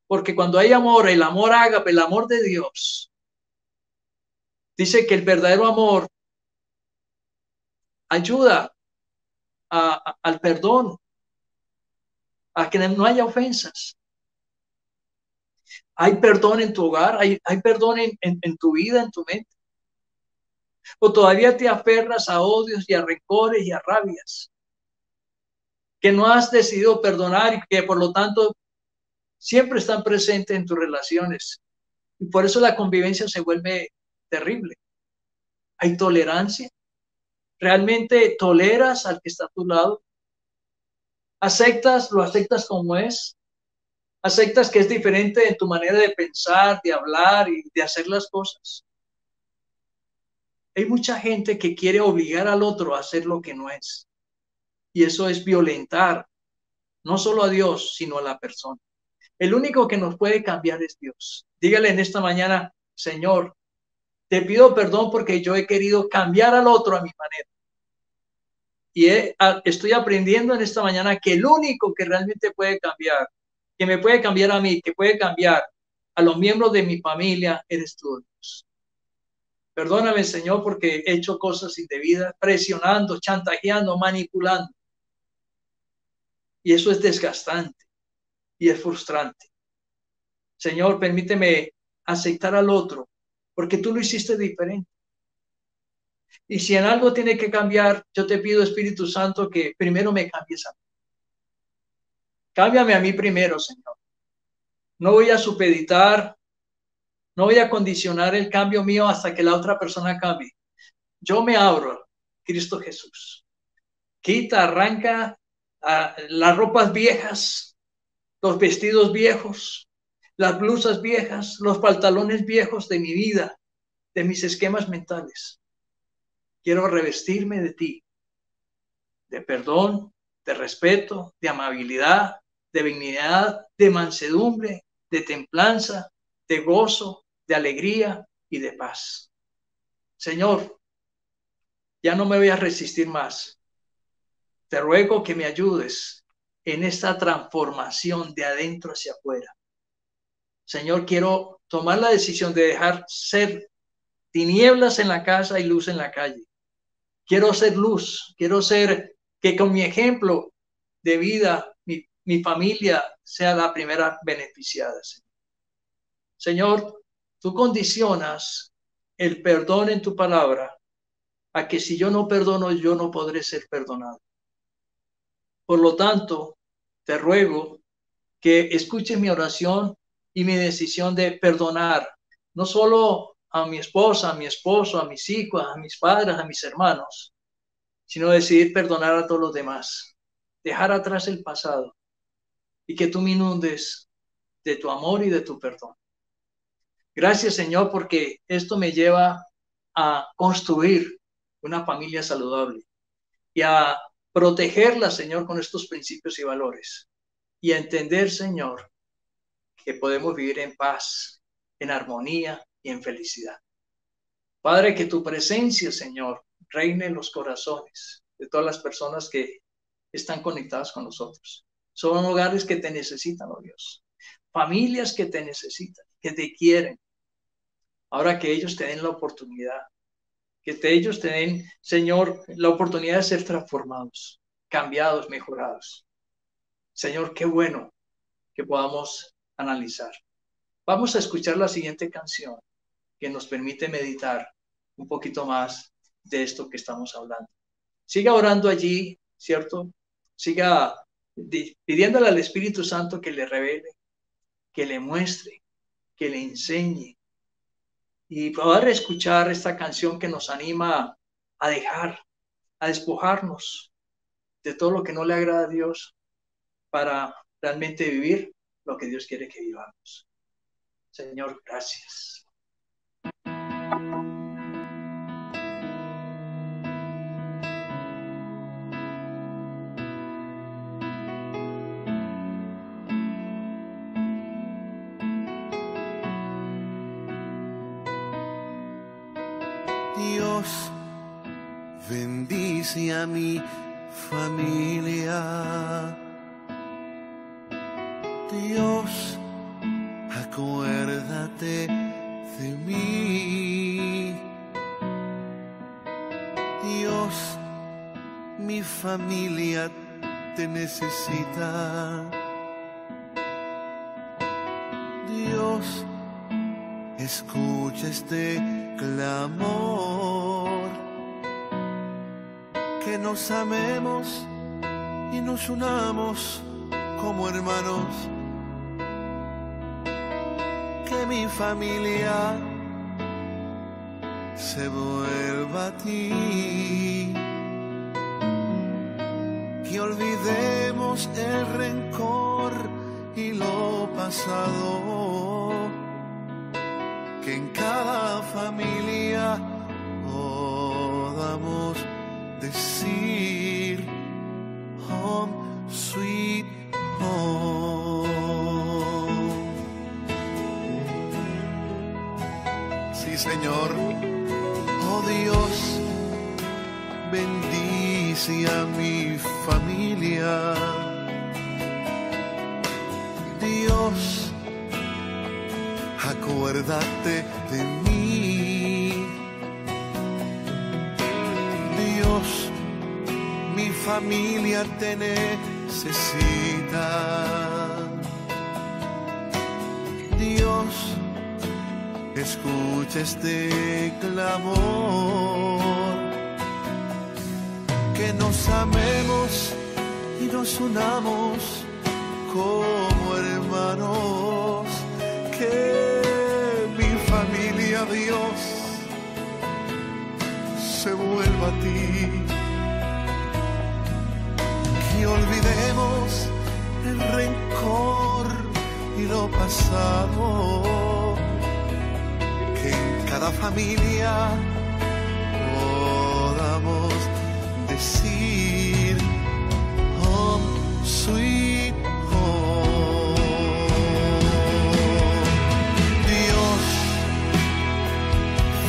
porque cuando hay amor, el amor ágape, el amor de Dios, dice que el verdadero amor ayuda al perdón, a que no haya ofensas. Hay perdón en tu hogar, hay perdón en tu vida, en tu mente. O todavía te aferras a odios y a rencores y a rabias, que no has decidido perdonar y que por lo tanto siempre están presentes en tus relaciones. Y por eso la convivencia se vuelve terrible. Hay tolerancia. ¿Realmente toleras al que está a tu lado? ¿Lo aceptas como es? ¿Aceptas que es diferente en tu manera de pensar, de hablar y de hacer las cosas? Hay mucha gente que quiere obligar al otro a hacer lo que no es. Y eso es violentar no solo a Dios, sino a la persona. El único que nos puede cambiar es Dios. Dígale en esta mañana, Señor, te pido perdón porque yo he querido cambiar al otro a mi manera. Y estoy aprendiendo en esta mañana que el único que realmente puede cambiar, que me puede cambiar a mí, que puede cambiar a los miembros de mi familia, eres tú, Dios. Perdóname, Señor, porque he hecho cosas indebidas, presionando, chantajeando, manipulando. Y eso es desgastante y es frustrante. Señor, permíteme aceptar al otro, porque tú lo hiciste diferente. Y si en algo tiene que cambiar, yo te pido, Espíritu Santo, que primero me cambies a mí. Cámbiame a mí primero, Señor. No voy a supeditar, no voy a condicionar el cambio mío hasta que la otra persona cambie. Yo me abro, Cristo Jesús. Quita, arranca las ropas viejas, los vestidos viejos, las blusas viejas, los pantalones viejos de mi vida, de mis esquemas mentales. Quiero revestirme de ti, de perdón, de respeto, de amabilidad, de benignidad, de mansedumbre, de templanza, de gozo, de alegría y de paz. Señor, ya no me voy a resistir más. Te ruego que me ayudes en esta transformación de adentro hacia afuera. Señor, quiero tomar la decisión de dejar ser tinieblas en la casa y luz en la calle. Quiero ser luz, quiero ser que con mi ejemplo de vida, mi familia sea la primera beneficiada. Señor, tú condicionas el perdón en tu palabra a que si yo no perdono, yo no podré ser perdonado. Por lo tanto, te ruego que escuches mi oración y mi decisión de perdonar, no solo a mi esposa, a mi esposo, a mis hijos, a mis padres, a mis hermanos, sino decidir perdonar a todos los demás, dejar atrás el pasado y que tú me inundes de tu amor y de tu perdón. Gracias, Señor, porque esto me lleva a construir una familia saludable y a protegerla, Señor, con estos principios y valores y a entender, Señor, que podemos vivir en paz, en armonía y en felicidad. Padre, que tu presencia, Señor, reine en los corazones de todas las personas que están conectadas con nosotros. Son hogares que te necesitan, oh Dios. Familias que te necesitan, que te quieren. Ahora que ellos te den la oportunidad, ellos te den, Señor, la oportunidad de ser transformados, cambiados, mejorados. Señor, qué bueno que podamos analizar. Vamos a escuchar la siguiente canción que nos permite meditar un poquito más de esto que estamos hablando. Siga orando allí, ¿cierto? Siga pidiéndole al Espíritu Santo que le revele, que le muestre, que le enseñe y poder escuchar esta canción que nos anima a dejar, a despojarnos de todo lo que no le agrada a Dios para realmente vivir lo que Dios quiere que vivamos. Señor, gracias. Dios bendice a mi familia. Dios, acuérdate de mí. Dios, mi familia te necesita. Dios, escucha este clamor, que nos amemos y nos unamos como hermanos, que mi familia se vuelva a ti, que olvidemos el rencor y lo pasado, que en cada familia podamos decir home sweet home. Sí, Señor. Oh Dios, bendice a mi familia. Dios, acuérdate de mí. Dios, mi familia te necesita. Dios, escucha este clamor, que nos amemos y nos unamos como hermanos, que mi familia, Dios, se vuelva a ti, que olvidemos el rencor y lo pasado, que en cada familia podamos decir home sweet home. Dios,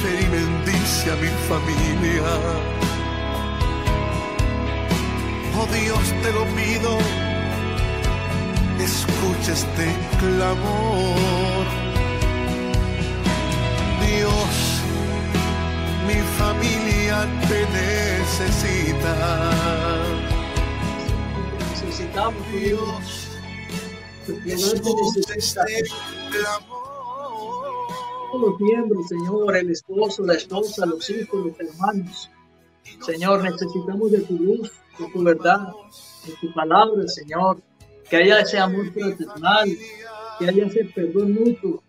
ven y bendice a mi familia. Oh Dios, te lo pido, escucha este clamor. Dios, mi familia te necesita. Necesitamos, Dios. Escucha este clamor. Todos los miembros, Señor, el esposo, la esposa, los hijos, los hermanos. Señor, necesitamos de tu luz, de tu verdad, de tu palabra, Señor. Que haya ese amor fraternal, que haya ese perdón mutuo,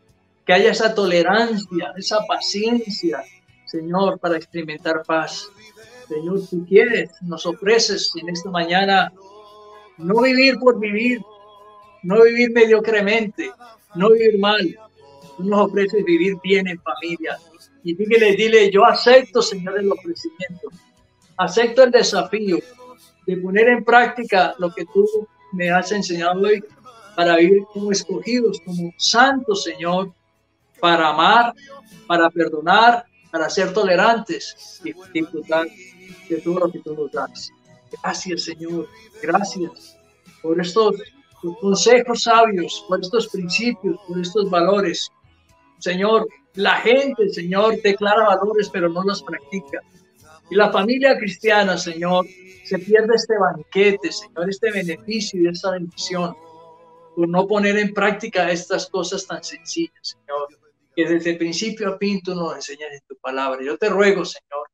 que haya esa tolerancia, esa paciencia, Señor, para experimentar paz. Señor, tú quieres, nos ofreces en esta mañana no vivir por vivir, no vivir mediocremente, no vivir mal. Tú nos ofreces vivir bien en familia. Y dile, yo acepto, Señor, el ofrecimiento. Acepto el desafío de poner en práctica lo que tú me has enseñado hoy para vivir como escogidos, como santos, Señor, para amar, para perdonar, para ser tolerantes y disfrutar de todo lo que tú nos das. Gracias, Señor. Gracias por estos consejos sabios, por estos principios, por estos valores. Señor, la gente, Señor, declara valores, pero no los practica. Y la familia cristiana, Señor, se pierde este banquete, Señor, este beneficio y esta bendición por no poner en práctica estas cosas tan sencillas, Señor, que desde el principio a fin tú nos enseñas en tu palabra. Yo te ruego, Señor,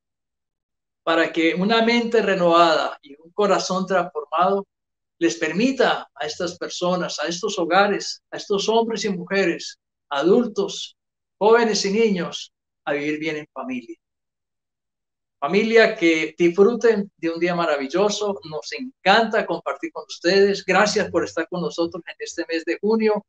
para que una mente renovada y un corazón transformado les permita a estas personas, a estos hogares, a estos hombres y mujeres, adultos, jóvenes y niños, a vivir bien en familia. Familia, que disfruten de un día maravilloso. Nos encanta compartir con ustedes. Gracias por estar con nosotros en este mes de junio.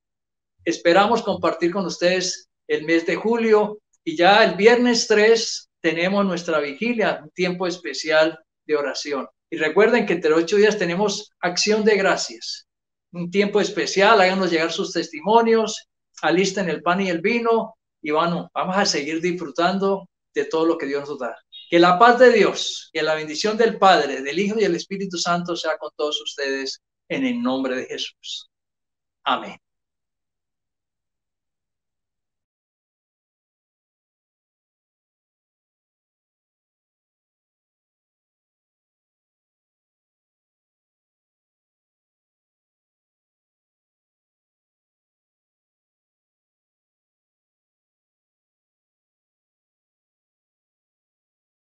Esperamos compartir con ustedes el mes de julio. Y ya el viernes 3 tenemos nuestra vigilia, un tiempo especial de oración. Y recuerden que entre 8 días tenemos acción de gracias. Un tiempo especial, háganos llegar sus testimonios, alisten el pan y el vino. Y bueno, vamos a seguir disfrutando de todo lo que Dios nos da. Que la paz de Dios, que la bendición del Padre, del Hijo y del Espíritu Santo sea con todos ustedes en el nombre de Jesús. Amén.